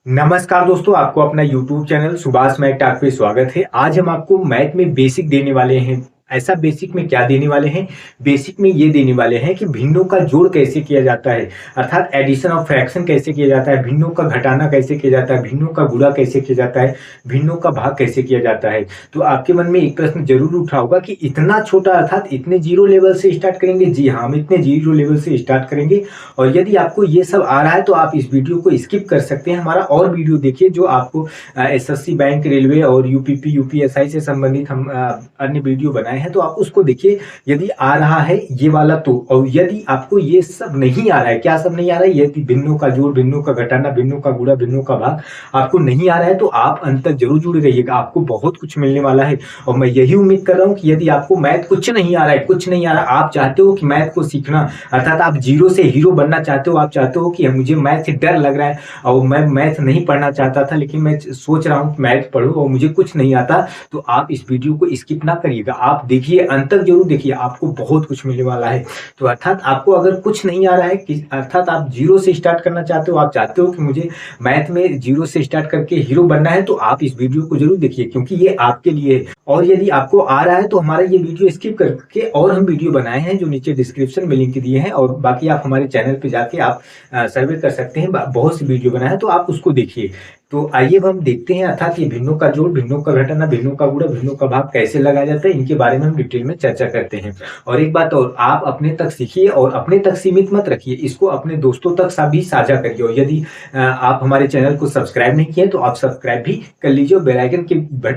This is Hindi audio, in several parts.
नमस्कार दोस्तों, आपको अपना YouTube channel Subhash math talk पे स्वागत है। आज हम आपको मैथ में बेसिक देने वाले हैं। ऐसा बेसिक में क्या देने वाले हैं? बेसिक में ये देने वाले हैं कि भिन्नों का जोड़ कैसे किया जाता है, अर्थात एडिशन ऑफ फ्रैक्शन कैसे किया जाता है, भिन्नों का घटाना कैसे किया जाता है, भिन्नों का गुणा कैसे किया जाता है, भिन्नों का भाग कैसे किया जाता है। तो आपके मन में एक प्रश्न जरूर उठा होगा कि इतना छोटा अर्थात इतने जीरो लेवल से स्टार्ट करेंगे। जी हाँ, हम इतने जीरो लेवल से स्टार्ट करेंगे। और यदि आपको ये सब आ रहा है तो आप इस वीडियो को स्किप कर सकते हैं। हमारा और वीडियो देखिए जो आपको एसएससी बैंक, रेलवे और यूपीपी यूपीएसआई से संबंधित हम अन्य वीडियो बनाए हैं, तो आप उसको देखिए यदि आ रहा है ये वाला तो। और यदि आपको ये सब नहीं आ रहा है, क्या सब नहीं आ रहा है? यदि भिन्नों का जोड़, भिन्नों का घटाना, भिन्नों का गुणा, भिन्नों का भाग आपको नहीं आ रहा है तो आप अंत तक जरूर जुड़े रहिएगा, आपको बहुत कुछ मिलने वाला है। और मैं यही उम्मीद कर रहा हूँ कि यदि आपको मैथ कुछ नहीं आ रहा है, कुछ नहीं आ रहा, आप चाहते हो कि मैथ को सीखना, अर्थात आप जीरो से हीरो बनना चाहते हो, आप चाहते हो कि मुझे मैथ से डर लग रहा है और मैं मैथ नहीं पढ़ना चाहता था लेकिन मैं सोच रहा हूँ मैथ पढ़ूं और मुझे कुछ नहीं आता, तो आप इस वीडियो को स्किप ना करिएगा, आप देखिए, अंत तक जरूर देखिए, आपको बहुत कुछ मिलने वाला है। तो अर्थात आपको अगर कुछ नहीं आ रहा है, अर्थात आप जीरो से स्टार्ट करना चाहते हो, आप चाहते हो कि मुझे मैथ में जीरो से स्टार्ट करके हीरो बनना है, तो आप इस वीडियो को जरूर देखिए क्योंकि ये आपके लिए है। और यदि आपको आ रहा है तो हमारा ये वीडियो स्किप करके और हम वीडियो बनाए हैं जो नीचे डिस्क्रिप्शन में लिंक दिए हैं, और बाकी आप हमारे चैनल पे जाके आप सर्वे कर सकते हैं, बहुत सी वीडियो बनाए हैं तो आप उसको देखिए। तो आइए अब हम देखते हैं, अर्थात ये भिन्नों का जोड़, भिन्नों का घटाना, भिन्नों का गुणा, भिन्नों का भाग कैसे लगाया जाता है, इनके बारे में हम डिटेल में चर्चा करते हैं। और एक बात और, आप अपने तक सीखिए और अपने तक सीमित मत रखिए, इसको अपने दोस्तों तक भी साझा करिए। और यदि आप हमारे चैनल को सब्सक्राइब नहीं किए तो आप सब्सक्राइब भी कर लीजिए और बेल आइकन की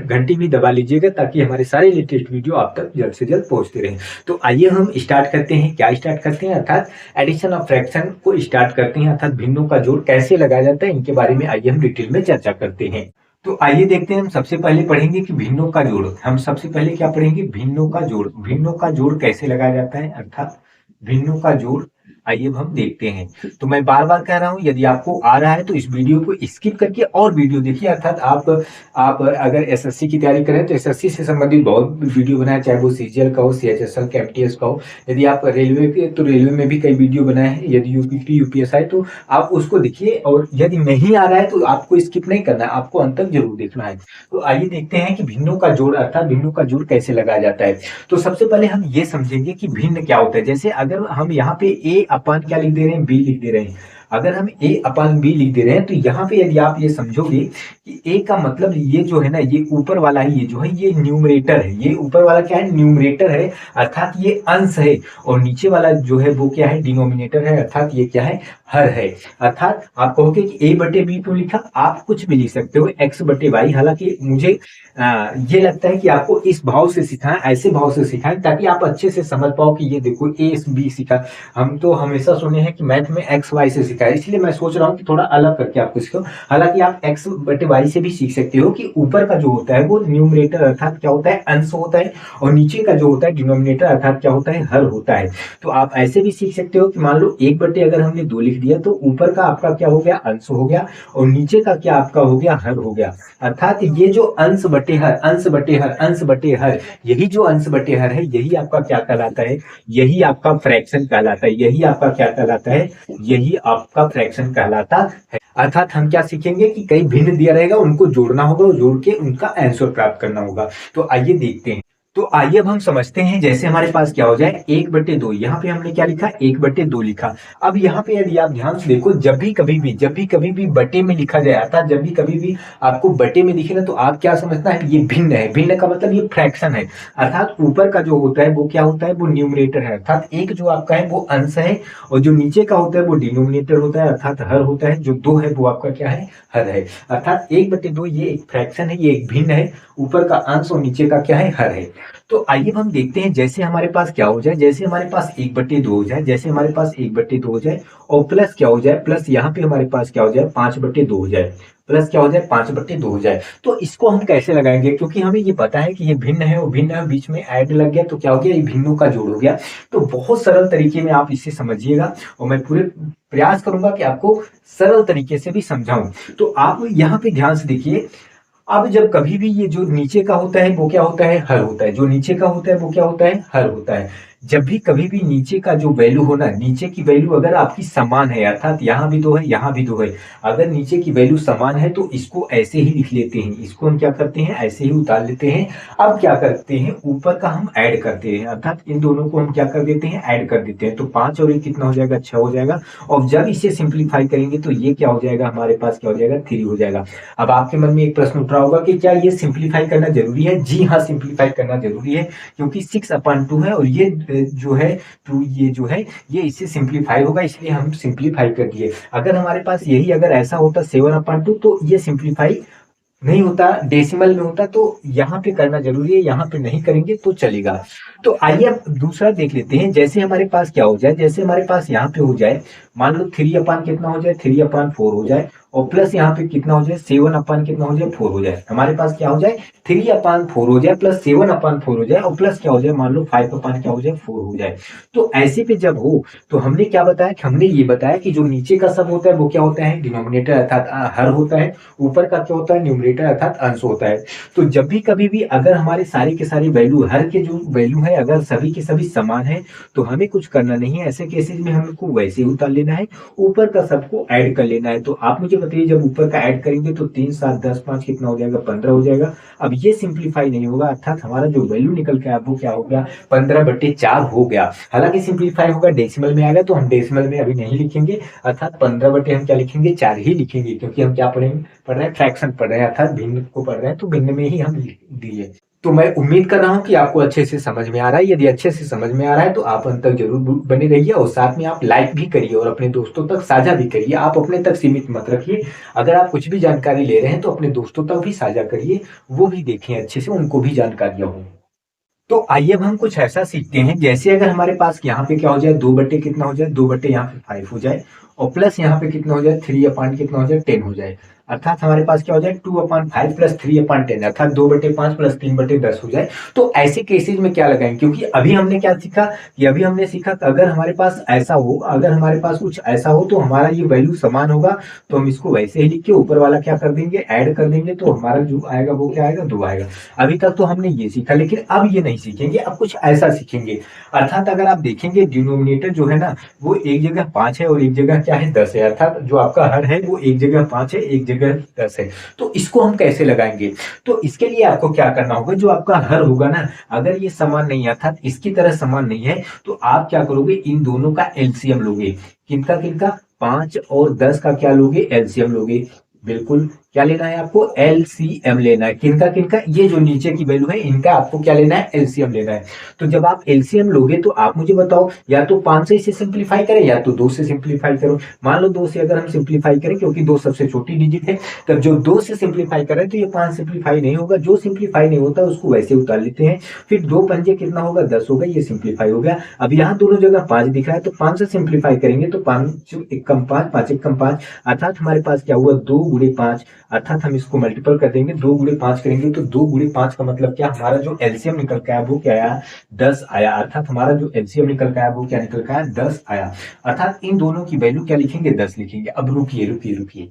घंटी भी दबा लीजिएगा ताकि हमारे सारे लेटेस्ट वीडियो आप तक जल्द से जल्द पहुंचते रहें। तो आइए हम स्टार्ट करते हैं। क्या स्टार्ट करते हैं? अर्थात एडिशन ऑफ फ्रैक्शन को स्टार्ट करते हैं, अर्थात भिन्नों का जोड़ कैसे लगाया जाता है, इनके बारे में आइए हम डिटेल में चर्चा करते हैं। तो आइए देखते हैं, हम सबसे पहले पढ़ेंगे कि भिन्नों का जोड़। हम सबसे पहले क्या पढ़ेंगे? भिन्नों का जोड़। भिन्नों का जोड़ कैसे लगाया जाता है, अर्थात भिन्नों का जोड़ आइए अब हम देखते हैं। तो मैं बार बार कह रहा हूं, यदि आपको आ रहा है तो इस वीडियो को स्किप करके और वीडियो देखिए, अर्थात आप अगर एसएससी की तैयारी करें तो एसएससी से संबंधित बहुत वीडियो बनाए, चाहे वो सीजीएल का हो, सीएचएसएल का, एमटीएस का हो। यदि आप रेलवे के तो रेलवे में भी कई वीडियो बनाए हैं, यदि यूपीपी यूपीएसआई तो आप उसको देखिए। और यदि नहीं आ रहा है तो आपको स्किप नहीं करना है, आपको अंत तक जरूर देखना है। तो आइए देखते हैं कि भिन्नों का जोड़, अर्थात भिन्नों का जोड़ कैसे लगाया जाता है। तो सबसे पहले हम ये समझेंगे कि भिन्न क्या होता है। जैसे अगर हम यहाँ पे ए अपन क्या लिख दे रहे हैं, बी लिख दे रहे हैं। अगर हम ए अपन बी लिख दे रहे हैं तो यहाँ पे यदि आप ये समझोगे कि ए का मतलब ये जो है ना, ये ऊपर वाला ही ये जो है ये न्यूमरेटर है, ये ऊपर वाला क्या है? न्यूमरेटर है, अर्थात ये अंश है। और नीचे वाला जो है वो क्या है? डिनोमिनेटर है, अर्थात ये क्या है? हर है। अर्थात आप कहोगे कि ए बटे बी क्यों लिखा? आप कुछ भी लिख सकते हो, एक्स बटे वाई। हालांकि मुझे ये लगता है कि आपको इस भाव से सिखाएं, ऐसे भाव से सिखाएं ताकि आप अच्छे से समझ पाओ कि ये देखो ए बी सिखा। हम तो हमेशा सुने हैं कि मैथ में एक्स वाई से सिखाए, इसलिए मैं सोच रहा हूँ कि थोड़ा अलग करके आपको सिखाऊं। हालांकि आप एक्स बटे वाई से भी सीख सकते हो कि ऊपर का जो होता है वो न्यूमरेटर अर्थात क्या होता है? अंश होता है, और नीचे का जो होता है डिनोमिनेटर अर्थात क्या होता है? हर होता है। तो आप ऐसे भी सीख सकते हो कि मान लो एक बटे अगर हमने दो लिख दिया तो ऊपर का आपका क्या हो गया? अंश हो गया, और नीचे का क्या आपका हो गया? हर हो गया। अर्थात ये जो अंश बटे हर, अंश बटे हर, अंश बटे हर, यही जो अंश बटे हर है यही आपका क्या कहलाता है? यही आपका फ्रैक्शन कहलाता है। यही आपका क्या कहलाता है? यही आपका फ्रैक्शन कहलाता है। अर्थात हम क्या सीखेंगे कि कई भिन्न दिया रहेगा, उनको जोड़ना होगा और जोड़ के उनका आंसर प्राप्त करना होगा। तो आइए देखते हैं। तो आइए अब हम समझते हैं, जैसे हमारे पास क्या हो जाए? एक बटे दो, यहाँ पे हमने क्या लिखा? एक बटे दो लिखा। अब यहाँ पे यदि आप ध्यान से देखो, जब भी कभी भी बटे में लिखा जाए, अर्थात जब भी कभी भी आपको बटे में दिखे ना, तो आप क्या समझना है? ये भिन्न है। भिन्न का मतलब ये फ्रैक्शन है, अर्थात ऊपर का जो होता है वो क्या होता है? वो न्यूमरेटर है, अर्थात एक जो आपका है वो अंश है, और जो नीचे का होता है वो डिनोमिनेटर होता है, अर्थात हर होता है। जो दो है वो आपका क्या है? हर है। अर्थात एक बटे दो ये एक फ्रैक्शन है, ये एक भिन्न है, ऊपर का अंश और नीचे का क्या है? हर है। तो आइए हम देखते हैं, जैसे हमारे पास क्या हो जाए? जैसे हमारे पास एक बटे दो हो जाए, जैसे हमारे पास एक बटे दो हो जाए और प्लस क्या हो जाए? प्लस यहाँ पे हमारे पास क्या हो जाए? पांच बटे दो हो जाए, प्लस क्या हो जाए? पांच बटे दो हो जाए। तो इसको हम कैसे लगाएंगे? क्योंकि हमें ये पता है कि ये भिन्न है और भिन्न है, बीच में ऐड लग गया तो क्या हो गया? ये भिन्नों का जोड़ हो गया। तो बहुत सरल तरीके में आप इसे समझिएगा और मैं पूरे प्रयास करूंगा कि आपको सरल तरीके से भी समझाऊं। तो आप यहाँ पे ध्यान से देखिए, अब जब कभी भी ये जो नीचे का होता है वो क्या होता है? हर होता है। जो नीचे का होता है वो क्या होता है? हर होता है। जब भी कभी भी नीचे का जो वैल्यू हो ना, नीचे की वैल्यू अगर आपकी समान है, अर्थात यहाँ भी दो है यहाँ भी दो है, अगर नीचे की वैल्यू समान है तो इसको ऐसे ही लिख लेते हैं, इसको हम क्या करते हैं ऐसे ही उतार लेते हैं। अब क्या करते हैं, ऊपर का हम ऐड करते हैं, अर्थात इन दोनों को हम क्या कर देते हैं ऐड कर देते हैं, तो 5 और 1 कितना हो जाएगा 6 हो जाएगा। और जब इसे सिंप्लीफाई करेंगे तो ये क्या हो जाएगा हमारे पास, क्या हो जाएगा 3 हो जाएगा। अब आपके मन में एक प्रश्न उठ रहा होगा कि क्या ये सिंप्लीफाई करना जरूरी है? जी हाँ, सिंप्लीफाई करना जरूरी है, क्योंकि 6/2 है और ये जो है टू, ये जो है ये इससे सिंप्लीफाई होगा, इसलिए हम सिंप्लीफाई कर दिए। अगर हमारे पास यही अगर ऐसा होता 7/2 तो ये सिंप्लीफाई नहीं होता, डेसिमल में होता, तो यहाँ पे करना जरूरी है, यहाँ पे नहीं करेंगे तो चलेगा। तो आइए अब दूसरा देख लेते हैं। जैसे हमारे पास क्या हो जाए, जैसे हमारे पास यहाँ पे हो जाए, मान लो 3 कितना हो जाए 3/4 हो जाए, और प्लस यहाँ पे कितना हो जाए 7 कितना हो जाए 4 हो जाए। हमारे पास क्या हो जाए 3/4 हो जाए प्लस 7/4 हो जाए, और प्लस क्या हो जाए मान लो 5 क्या हो जाए 4 हो जाए। तो ऐसे पे जब हो तो हमने क्या बताया कि हमने ये बताया कि जो नीचे का सब होता है वो क्या होता है डिनोमिनेटर अर्थात हर होता है, ऊपर का क्या होता है न्यूमरेटर अर्थात अंश होता है। तो जब भी कभी भी अगर हमारे सारे के सारे वैल्यू, हर के जो वैल्यू है अगर सभी के सभी समान है तो हमें कुछ करना नहीं है, ऐसे केसेस में हमको वैसे ही उतार लेना है, ऊपर का सबको ऐड कर लेना है। तो आप मुझे बताइए जब ऊपर का ऐड करेंगे तो 3 7 10 5 कितना हो जाएगा 15 हो जाएगा। अब ये सिंप्लीफाई नहीं होगा, अर्थात हमारा जो वैल्यू निकल के आया वो क्या हो गया 15/4 हो गया। हालांकि सिंप्लीफाई होगा डेसिमल में आएगा तो हम डेसिमल में अभी नहीं लिखेंगे, अर्थात 15/, हम क्या लिखेंगे 4 ही लिखेंगे, क्योंकि हम क्या पढ़ रहे हैं फ्रैक्शन पढ़ रहे हैं, अर्थात भिन्न को पढ़ रहे हैं, तो भिन्न में ही हम दिए। तो मैं उम्मीद कर रहा हूं कि आपको अच्छे से समझ में आ रहा है। यदि अच्छे से समझ में आ रहा है तो आप अंत तक जरूर बने रहिए, और साथ में आप लाइक भी करिए और अपने दोस्तों तक साझा भी करिए। आप अपने तक सीमित मत रखिए, अगर आप कुछ भी जानकारी ले रहे हैं तो अपने दोस्तों तक भी साझा करिए, वो भी देखें अच्छे से, उनको भी जानकारियां हो। तो आइए अब हम कुछ ऐसा सीखते हैं, जैसे अगर हमारे पास यहाँ पे क्या हो जाए 2/, कितना हो जाए 2/, यहाँ पे 5 हो जाए, और प्लस यहाँ पे कितना हो जाए 3/, कितना हो जाए 10 हो जाए, अर्थात हमारे पास क्या हो जाए 2/5 प्लस 3/10, अर्थात 2/5 प्लस 3/10 हो जाए। तो ऐसे केसेज में क्या लगाएंगे, क्योंकि अभी हमने क्या सीखा कि अभी हमने सीखा कि अगर हमारे पास ऐसा हो, अगर हमारे पास कुछ ऐसा हो तो हमारा ये वैल्यू समान होगा, तो हम इसको वैसे ही लिख के ऊपर वाला क्या कर देंगे ऐड कर देंगे, तो हमारा जो आएगा वो क्या आएगा 2 आएगा। अभी तक तो हमने ये सीखा, लेकिन अब ये नहीं सीखेंगे, अब कुछ ऐसा सीखेंगे। अर्थात अगर आप देखेंगे डिनोमिनेटर जो है ना वो एक जगह 5 है और एक जगह क्या है 10 है, अर्थात जो आपका हर है वो एक जगह 5 है एक जगह 10 है। तो इसको हम कैसे लगाएंगे, तो इसके लिए आपको क्या करना होगा, जो आपका हर होगा ना अगर ये समान नहीं है अर्थात इसकी तरह समान नहीं है, तो आप क्या करोगे इन दोनों का एलसीएम लोगे। किनका किनका 5 और 10 का क्या लोगे एलसीएम लोगे। बिल्कुल क्या लेना है आपको एलसीएम लेना है, किनका किनका ये जो नीचे की वैल्यू है इनका आपको क्या लेना है एलसीएम लेना है। तो जब आप एलसीएम लोगे तो आप मुझे बताओ या तो 5 से इसे सिंप्लीफाई करें या तो 2 से सिंप्लीफाई करो। मान लो 2 से अगर हम सिंप्लीफाई करें, क्योंकि 2 सबसे छोटी डिजिट है, तब जो 2 से सिंप्लीफाई करें तो ये 5 सिंप्लीफाई नहीं होगा, जो सिंप्लीफाई नहीं होता उसको वैसे उतार लेते हैं। फिर 2 पंजे कितना होगा 10 होगा, ये सिंप्लीफाई हो गया। अब यहाँ दोनों जगह 5 दिख रहा है तो 5 से सिंप्लीफाई करेंगे तो 5 1 कम 5 5 1 कम 5, अर्थात हमारे पास क्या हुआ 2 गुणे 5, अर्थात हम इसको मल्टीपल कर देंगे 2 गुणे 5 करेंगे तो 2 गुणे 5 का मतलब क्या हमारा जो एलसीएम निकल के आया वो क्या आया 10 आया, अर्थात हमारा जो एलसीएम निकल के आया वो क्या निकल के आया 10 आया। अर्थात इन दोनों की वैल्यू क्या लिखेंगे 10 लिखेंगे। अब रुकिए रुकिए रुकिए,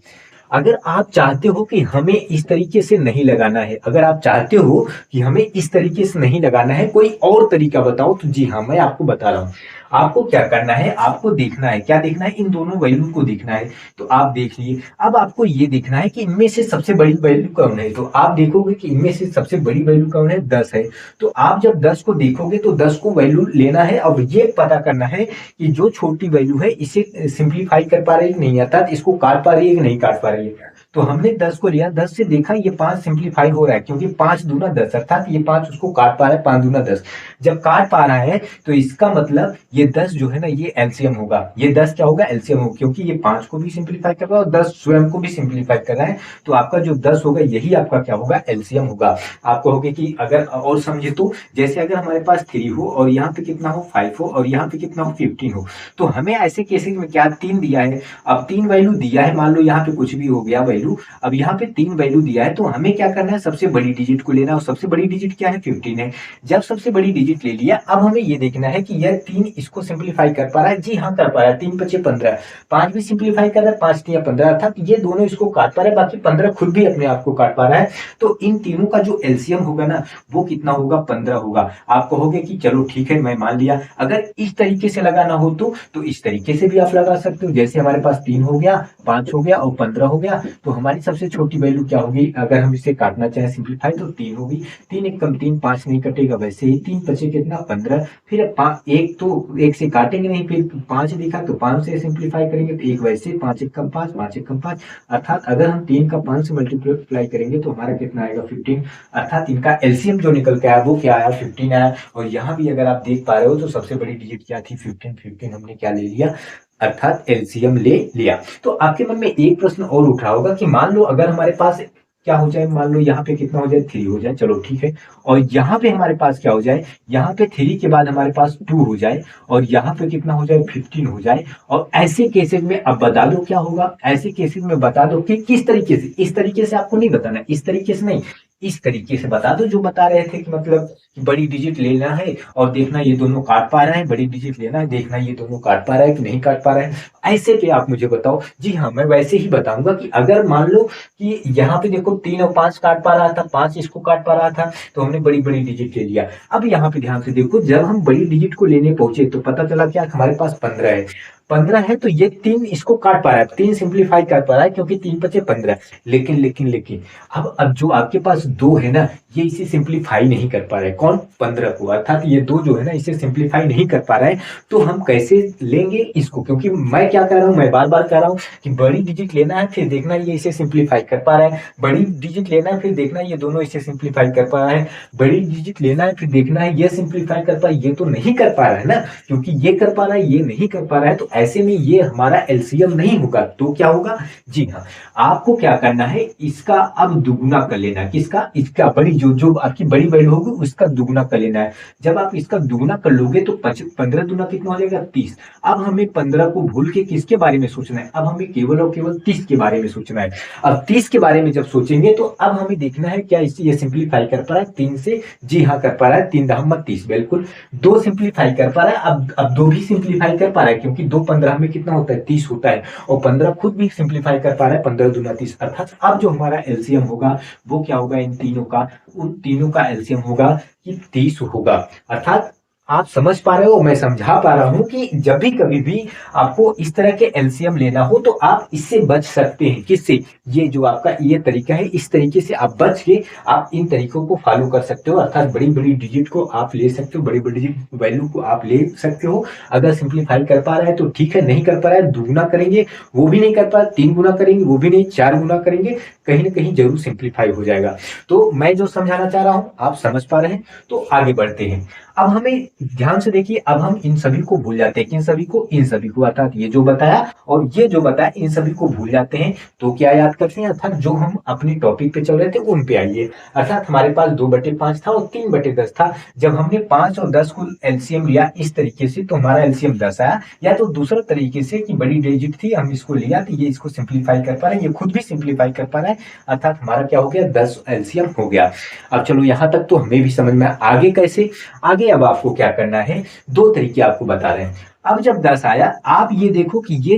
अगर आप चाहते हो कि हमें इस तरीके से नहीं लगाना है, अगर आप चाहते हो कि हमें इस तरीके से नहीं लगाना है कोई और तरीका बताओ, तो जी हाँ मैं आपको बता रहा हूं। आपको क्या करना है, आपको देखना है, क्या देखना है इन दोनों वैल्यू को देखना है। तो आप देख लिए, अब आपको ये देखना है कि इनमें से सबसे बड़ी वैल्यू कौन है। तो आप देखोगे कि इनमें से सबसे बड़ी वैल्यू कौन है 10 है। तो आप जब 10 को देखोगे तो 10 को वैल्यू लेना है, अब ये पता करना है कि जो छोटी वैल्यू है इसे सिंप्लीफाई कर पा रही है नहीं, अर्थात इसको काट पा रही है कि नहीं काट पा रही है। तो हमने 10 को लिया, 10 से देखा ये 5 सिंप्लीफाई हो रहा है, क्योंकि 5 दूना 10 अर्थात ये 5 उसको काट पा रहा है, 5 दूना 10 जब काट पा रहा है तो इसका मतलब ये 10 जो है ना ये एलसीएम होगा, ये 10 क्या होगा एलसीएम होगा, क्योंकि ये 5 को भी सिंप्लीफाई कर रहा है और 10 स्वयं को भी सिंप्लीफाई कर रहा है। तो आपका जो 10 होगा यही आपका क्या होगा एलसीएम होगा। आप कहोगे कि अगर और समझे तो जैसे अगर हमारे पास 3 हो और यहाँ पे कितना हो 5 हो और यहाँ पे कितना हो 15 हो, तो हमें ऐसे केसेस में क्या 3 दिया है, अब 3 वैल्यू दिया है, मान लो यहाँ पे कुछ भी हो गया वैल्यू, अब यहाँ पे 3 वैल्यू दिया है तो हमें क्या करना है सबसे बड़ी डिजिट को लेना है, और सबसे बड़ी डिजिट क्या है 15 है। जब सबसे बड़ी डिजिट ले लिया अब हमें ये देखना है कि यह 3 को सिंप्लीफाई कर पा रहा है? जी हाँ, कर पा रहा है। 3 पचे 15, 5 भी सिंप्लीफाई कर रहा है, 5 तिया 15, अर्थात ये दोनों इसको काट पा रहे हैं, बाकी 15 खुद भी अपने आप को काट पा रहा है। तो इन तीनों का जो एलसीएम होगा ना, वो कितना होगा? 15 होगा। आप कहोगे कि चलो ठीक है, मैं मान लिया। अगर इस तरीके से लगाना हो तो इस तरीके से भी आप लगा सकते हो। जैसे हमारे पास 3 हो गया, 5 हो गया और 15 हो गया, तो हमारी सबसे छोटी वैल्यू क्या होगी? अगर हम इसे काटना चाहें सिंप्लीफाई, तो 3 होगी। 3 एक कम 3, 5 नहीं कटेगा, वैसे ही 3 पचे कितना? 15। फिर एक तो एक से काटेंगे नहीं, फिर 5 दिखा तो 5 से सिंप्लीफाई करेंगे, तो एक वैसे 5 एक कम 5, 5 एक कम 5, अर्थात अगर हम 3 का 5 से मल्टीप्लाई करेंगे तो हमारा कितना आएगा? 15। अर्थात इनका एलसीएम जो निकल के आया वो क्या आया? 15 आया। और यहाँ भी अगर आप देख पा रहे हो तो सबसे बड़ी डिजिट क्या थी? 15। 15 हमने क्या ले लिया? अर्थात एलसीएम ले लिया। तो आपके मन में एक प्रश्न और उठ रहा होगा कि मान लो अगर हमारे पास क्या हो जाए, मान लो यहाँ पे कितना हो जाए? 3 हो जाए, चलो ठीक है। और यहाँ पे हमारे पास क्या हो जाए? यहाँ पे 3 के बाद हमारे पास 2 हो जाए, और यहाँ पे कितना हो जाए? 15 हो जाए। और ऐसे केसेस में अब बता दो क्या होगा? ऐसे केसेस में बता दो कि किस तरीके से। इस तरीके से आपको नहीं बताना, इस तरीके से नहीं, इस तरीके से बता दो जो बता रहे थे कि मतलब बड़ी डिजिट लेना है और देखना ये दोनों काट पा रहा है, बड़ी डिजिट लेना है, देखना ये दोनों काट पा रहा है कि नहीं काट पा रहा है। ऐसे पे आप मुझे बताओ। जी हाँ, मैं वैसे ही बताऊंगा कि अगर मान लो कि यहाँ पे देखो 3 और 5 काट पा रहा था, 5 इसको काट पा रहा था, तो हमने बड़ी बड़ी डिजिट ले लिया। अब यहाँ पे ध्यान से देखो, जब हम बड़ी डिजिट को लेने पहुंचे तो पता चला क्या? हमारे पास 15 है। 15 है तो ये 3 इसको काट पा रहा है, 3 सिंप्लीफाई कर पा रहा है, क्योंकि 3 बचे 15। लेकिन लेकिन लेकिन अब जो आपके पास 2 है ना, ये इसे सिंप्लीफाई नहीं कर पा रहा है। कौन? 15 को। अर्थात ये 2 जो है ना, इसे सिंप्लीफाई नहीं कर पा रहा है। तो हम कैसे लेंगे इसको? क्योंकि मैं क्या कह रहा हूं, मैं बार बार कह रहा हूं कि बड़ी डिजिट लेना है, फिर देखना ये इसे सिंप्लीफाई कर पा रहा है। बड़ी डिजिट लेना है, फिर देखना ये दोनों इसे सिंप्लीफाई कर पा रहा है। बड़ी डिजिट लेना है, फिर देखना है ये सिंप्लीफाई कर पा, ये तो नहीं कर पा रहा है ना, क्योंकि ये कर पा रहा है, ये नहीं कर पा रहा है। तो ऐसे में ये हमारा एलसीएम नहीं होगा। तो क्या होगा? जी हाँ, आपको क्या करना है, इसका अब दुगुना कर लेना है। किसका? इसका। बड़ी जो आपकी बड़ी वैल्यू होगी उसका दुगुना कर लेना है। जब आप इसका दुगुना कर लोगे तो 15 दुना कितना हो जाएगा? 30। अब हमें 15 को भूल के किसके बारे में सोचना है? अब हमें केवल और केवल 30 के बारे में सोचना है। अब 30 के बारे में जब सोचेंगे तो अब हमें देखना है क्या इसे ये सिंप्लीफाई कर पा रहा है 3 से? जी हाँ, कर पा रहा है। 3 दहम 30, बिल्कुल। 2 सिंप्लीफाई कर पा रहा है। अब 2 भी सिंप्लीफाई कर पा रहा है, क्योंकि 2 15 में कितना होता है? 30 होता है। और 15 खुद भी सिंप्लीफाई कर पा रहा है, 15 दूना 30। अर्थात अब जो हमारा एलसीएम होगा वो क्या होगा? इन तीनों का, उन तीनों का एलसीएम होगा कि 30 होगा। अर्थात आप समझ पा रहे हो, मैं समझा पा रहा हूं कि जब भी कभी भी आपको इस तरह के एलसीएम लेना हो तो आप इससे बच सकते हैं। किससे? ये जो आपका ये तरीका है, इस तरीके से आप बच के आप इन तरीकों को फॉलो कर सकते हो। अर्थात बड़ी बड़ी डिजिट को आप ले सकते हो, बड़ी बड़ी वैल्यू को आप ले सकते हो। अगर सिंप्लीफाई कर पा रहा है तो ठीक है, नहीं कर पा रहा है दुगुना करेंगे, वो भी नहीं कर पा रहा, 3 गुना करेंगे, वो भी नहीं, 4 गुना करेंगे, कहीं ना कहीं जरूर सिंप्लीफाई हो जाएगा। तो मैं जो समझाना चाह रहा हूं आप समझ पा रहे हैं। तो आगे बढ़ते हैं। अब हमें ध्यान से देखिए, अब हम इन सभी को भूल जाते हैं। किन सभी को? इन सभी को। अर्थात ये जो बताया और ये जो बताया, इन सभी को भूल जाते हैं। तो क्या याद करते हैं? अर्थात जो हम अपने टॉपिक पे चल रहे थे उन पे आइए। अर्थात हमारे पास 2/5 था और 3/10 था। जब हमने 5 और 10 को एलसीएम लिया इस तरीके से तो हमारा एलसीएम 10 आया। या तो दूसरा तरीके से कि बड़ी डिजिट थी, हम इसको लिया तो ये इसको सिंप्लीफाई कर पा रहा है, ये खुद भी सिंप्लीफाई कर पा रहा है। अर्थात हमारा क्या हो गया? 10 एलसीएम हो गया। अब चलो यहाँ तक तो हमें भी समझ में। आगे कैसे? आगे अब आपको क्या करना है, 2 तरीके आपको बता रहे हैं। अब जब 10 आया, आप ये देखो कि ये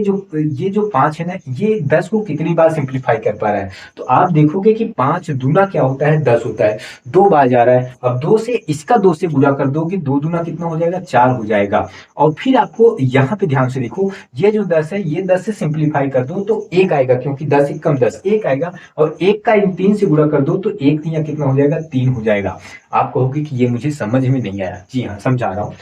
जो 5 है ना, ये 10 को कितनी बार सिंप्लीफाई कर पा रहा है। तो आप देखोगे कि 5 दूना क्या होता है? 10 होता है। 2 बार जा रहा है। अब 2 से इसका 2 से गुणा कर दोगे, 2 दूना कितना हो जाएगा? 4 हो जाएगा। और फिर आपको यहाँ पे ध्यान से देखो, ये जो 10 है, ये 10 से सिंप्लीफाई कर दो तो 1 आएगा, क्योंकि 10 एक कम 10, 1 आएगा। और 1 का इन 3 से गुणा कर दो तो 1 3 कितना हो जाएगा? 3 हो जाएगा। आप कहोगे कि ये मुझे समझ में नहीं आया। जी हाँ, समझा रहा हूँ।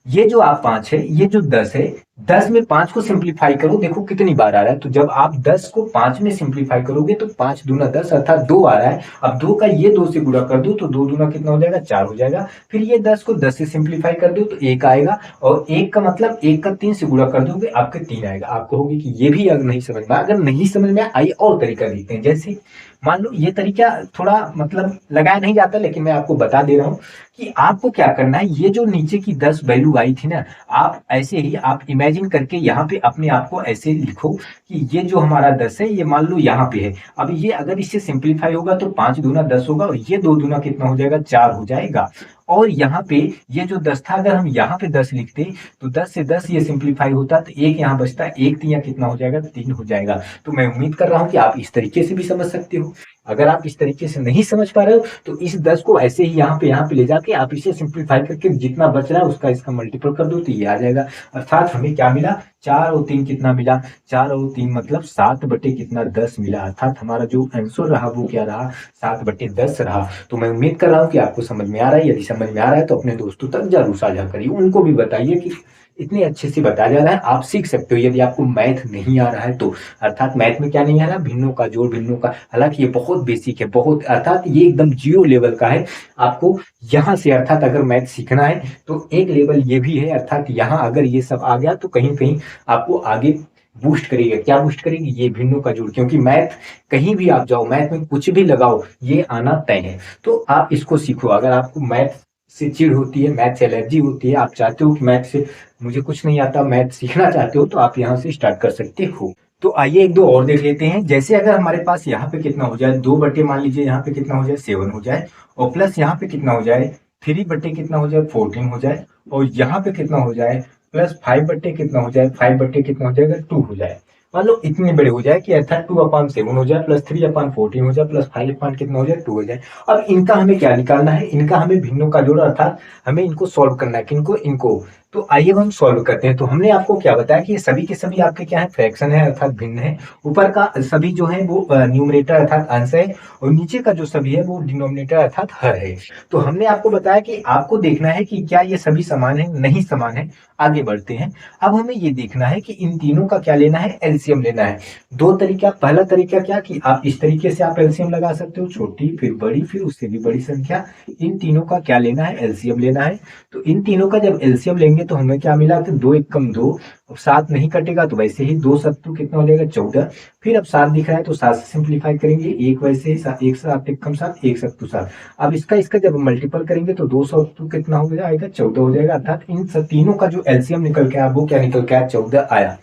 ये जो आप 5 है, ये जो 10 है, 10 में 5 को सिंप्लीफाई करो, देखो कितनी बार आ रहा है। तो जब आप 10 को 5 में सिंप्लीफाई करोगे तो 5 दूना 10, अर्थात 2 आ रहा है। अब 2 का ये 2 से गुणा कर दो तो 2 दूना कितना हो जाएगा? 4 हो जाएगा। फिर ये 10 को 10 से सिंप्लीफाई कर दो तो 1 आएगा। और 1 का मतलब 1 का 3 से गुणा कर दोगे, आपके 3 आएगा। आप कहोगे कि ये भी अगर नहीं समझ में, अगर नहीं समझ में आइए और तरीका देखते हैं। जैसे मान लो ये तरीका थोड़ा मतलब लगाया नहीं जाता, लेकिन मैं आपको बता दे रहा हूँ कि आपको क्या करना है। ये जो नीचे की 10 वैल्यू आई थी ना, आप ऐसे ही आप इमेजिन करके यहाँ पे अपने आप को ऐसे लिखो कि ये जो हमारा 10 है, ये मान लो यहाँ पे है। अब ये अगर इससे सिंप्लीफाई होगा तो 5 दूना 10 होगा, और ये 2 दूना कितना हो जाएगा? 4 हो जाएगा। और यहाँ पे ये जो 10 था, अगर हम यहाँ पे 10 लिखते तो 10 से 10 ये सिंप्लीफाई होता, तो एक यहाँ बचता, एक तिया कितना हो जाएगा, 3 हो जाएगा। तो मैं उम्मीद कर रहा हूँ कि आप इस तरीके से भी समझ सकते हो। अगर आप इस तरीके से नहीं समझ पा रहे हो तो इस 10 को ऐसे ही यहाँ पे ले जाके आप इसे सिंप्लीफाई करके जितना बच रहा है उसका इसका मल्टीपल कर दो तो ये आ जाएगा। अर्थात हमें क्या मिला, 4 और 3 कितना मिला, 4 और 3 मतलब 7 बटे कितना, 10 मिला। अर्थात हमारा जो आंसर रहा वो क्या रहा, 7 बटे 10 रहा। तो मैं उम्मीद कर रहा हूँ कि आपको समझ में आ रहा है। यदि समझ में आ रहा है तो अपने दोस्तों तक जरूर साझा करिए, उनको भी बताइए कि इतने अच्छे से बताया जा रहा है, आप सीख सकते हो। यदि आपको मैथ नहीं आ रहा है तो, अर्थात मैथ में क्या नहीं आ रहा, भिन्नों का जोड़, भिन्नों का, हालांकि ये बहुत बेसिक है, बहुत, अर्थात ये एकदम जीरो लेवल का है। आपको यहाँ से अर्थात अगर मैथ सीखना है तो एक लेवल ये भी है, अर्थात यहाँ अगर ये सब आ गया तो कहीं कहीं आपको आगे बूस्ट करेगा। क्या बूस्ट करेगी, ये भिन्नों का जोड़, क्योंकि मैथ कहीं भी आप जाओ, मैथ में कुछ भी लगाओ ये आना तय है। तो आप इसको सीखो। अगर आपको मैथ से चिढ़ होती है, मैथ से एलर्जी होती है, आप चाहते हो कि मैथ से मुझे कुछ नहीं आता, मैथ सीखना चाहते हो, तो आप यहाँ से स्टार्ट कर सकते हो। तो आइए एक दो और देख लेते हैं। जैसे अगर हमारे पास यहाँ पे कितना हो जाए, 2 बटे मान लीजिए यहाँ पे कितना हो जाए, 7 हो जाए, और प्लस यहाँ पे कितना हो जाए, 3 बटे कितना हो जाए, 14 हो जाए, और यहाँ पे कितना हो जाए, प्लस 5 बटे कितना हो जाए, 5 बटे कितना हो जाएगा, 2 हो जाए। मान लो इतने बड़े हो जाए कि अर्थात 2/7 हो जाए, प्लस 3/14 हो जाए, प्लस 5 अपान कितना हो जाए, 2 हो जाए। अब इनका हमें क्या निकालना है, इनका हमें भिन्नों का जोड़, अर्थात हमें इनको सॉल्व करना है। किनको, इनको। तो आइए हम सॉल्व करते हैं। तो हमने आपको क्या बताया कि ये सभी के सभी आपके क्या है, फ्रैक्शन है, अर्थात भिन्न है। ऊपर का सभी जो है वो न्यूमरेटर अर्थात अंश है, और नीचे का जो सभी है वो डिनोमिनेटर अर्थात हर है। तो हमने आपको बताया कि आपको देखना है कि क्या ये सभी समान है, नहीं समान है। आगे बढ़ते हैं। अब हमें ये देखना है कि इन तीनों का क्या लेना है, एलसीएम लेना है। दो तरीका, पहला तरीका क्या कि आप इस तरीके से आप एलसीएम लगा सकते हो, छोटी फिर बड़ी फिर उससे भी बड़ी संख्या। इन तीनों का क्या लेना है, एलसीएम लेना है। तो इन तीनों का जब एलसीएम लेंगे तो हमें क्या मिला, तो 2 एकम 2, अब 7 नहीं कटेगा तो वैसे ही 2 सत्तू कितना हो जाएगा, 14। फिर अब 7 दिख रहा है तो 7 से सिंप्लीफाई करेंगे, एक वैसे ही 7, एक 7 एकम 7, एक सत्तू 7। अब इसका इसका जब मल्टीपल करेंगे तो 2 सत्तू कितना हो जाएगा, 14 हो जाएगा। अर्थात इन तीनों का जो एलसीएम निकल के आया वो क्या निकल के आया, 14 आया।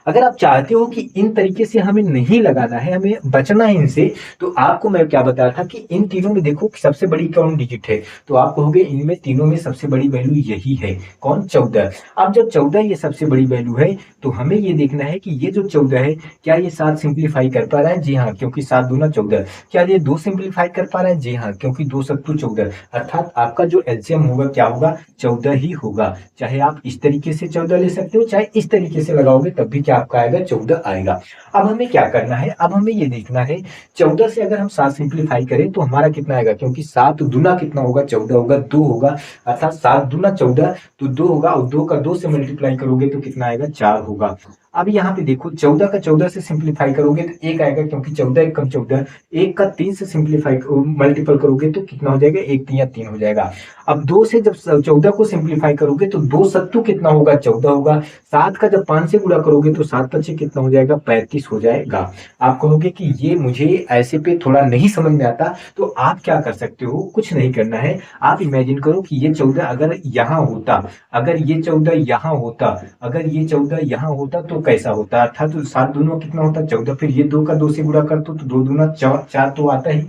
अगर आप चाहते हो कि इन तरीके से हमें नहीं लगाना है, हमें बचना है इनसे, तो आपको मैं क्या बता रहा था कि इन तीनों में देखो कि सबसे बड़ी कौन डिजिट है, तो आप कहोगे इनमें तीनों में सबसे बड़ी वैल्यू यही है, कौन, 14। अब जब 14 ये सबसे बड़ी वैल्यू है तो हमें ये देखना है कि ये जो 14 है क्या ये 7 सिंप्लीफाई कर पा रहा है, जी हाँ, क्योंकि 7 दूना 14। क्या ये 2 सिंप्लीफाई कर पा रहा है, जी हाँ, क्योंकि 2 सत्तू 14। अर्थात आपका जो एलसीएम होगा क्या होगा, 14 ही होगा। चाहे आप इस तरीके से 14 ले सकते हो, चाहे इस तरीके से लगाओगे तब भी क्या आपका आएगा, 14 आएगा। अब हमें क्या करना है, अब हमें ये देखना है 14 से अगर हम 7 सिंप्लीफाई करें तो हमारा कितना आएगा, क्योंकि 7 दूना कितना होगा, 14 होगा, 2 होगा। अर्थात 7 दूना 14 तो 2 होगा, और 2 का 2 से मल्टीप्लाई करोगे तो कितना आएगा, 4 होगा। अब यहाँ पे देखो 14 का 14 से सिंप्लीफाई करोगे तो 1 आएगा, क्योंकि 14 एक कम 14। 1 का 3 से सिंप्लीफाई मल्टीपल करोगे तो कितना हो जाएगा, 1 3 3 हो जाएगा। अब 2 से जब 14 को सिंप्लीफाई करोगे तो 2 सत्तू कितना होगा, 14 होगा। 7 का जब 5 से गुणा करोगे तो 7 पचे कितना हो जाएगा, 35 हो जाएगा। आप कहोगे कि ये मुझे ऐसे पे थोड़ा नहीं समझ में आता, तो आप क्या कर सकते हो, कुछ नहीं करना है। आप इमेजिन करो कि ये 14 अगर यहाँ होता, अगर ये 14 यहाँ होता, अगर ये 14 यहाँ होता तो कैसा होता, अर्थात तो 7 दूनों कितना होता, 14। फिर ये 2 का 2 से गुणा कर दो तो 2 दूना 4 तो आता ही।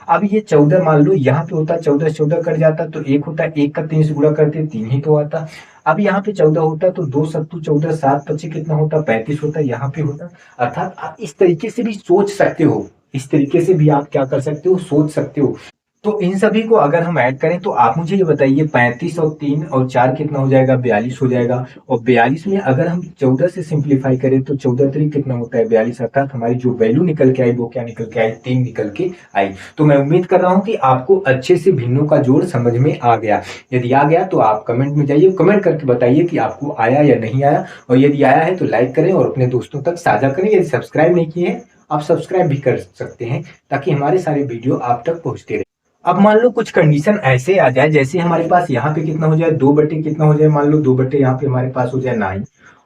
अब ये 14 मान लो यहाँ पे होता, 14 से 14 कट जाता तो 1 होता, 1 का 3 से गुणा करते 3 ही तो आता। अब यहाँ पे 14 होता तो 2 सत्तू 14, 7 पचे कितना होता, 35 होता, यहाँ पे होता। अर्थात आप इस तरीके से भी सोच सकते हो, इस तरीके से भी आप क्या कर सकते हो, सोच सकते हो। तो इन सभी को अगर हम ऐड करें तो आप मुझे ये बताइए, 35 और 3 और 4 कितना हो जाएगा, 42 हो जाएगा। और 42 में अगर हम 14 से सिंप्लीफाई करें तो 14 3 कितना होता है, 42। अर्थात हमारी जो वैल्यू निकल के आई वो क्या निकल के आई, 3 निकल के आई। तो मैं उम्मीद कर रहा हूँ कि आपको अच्छे से भिन्नों का जोड़ समझ में आ गया। यदि आ गया तो आप कमेंट में जाइए, कमेंट करके बताइए कि आपको आया या नहीं आया। और यदि आया है तो लाइक करें और अपने दोस्तों तक साझा करें। यदि सब्सक्राइब नहीं किए हैं आप सब्सक्राइब भी कर सकते हैं, ताकि हमारे सारे वीडियो आप तक पहुंचते रहे। अब मान लो कुछ कंडीशन ऐसे आ जाए, जैसे हमारे पास यहाँ पे कितना हो जाए, 2 बटे कितना हो जाए, मान लो 2 बटे यहाँ पे हमारे पास हो जाए 9,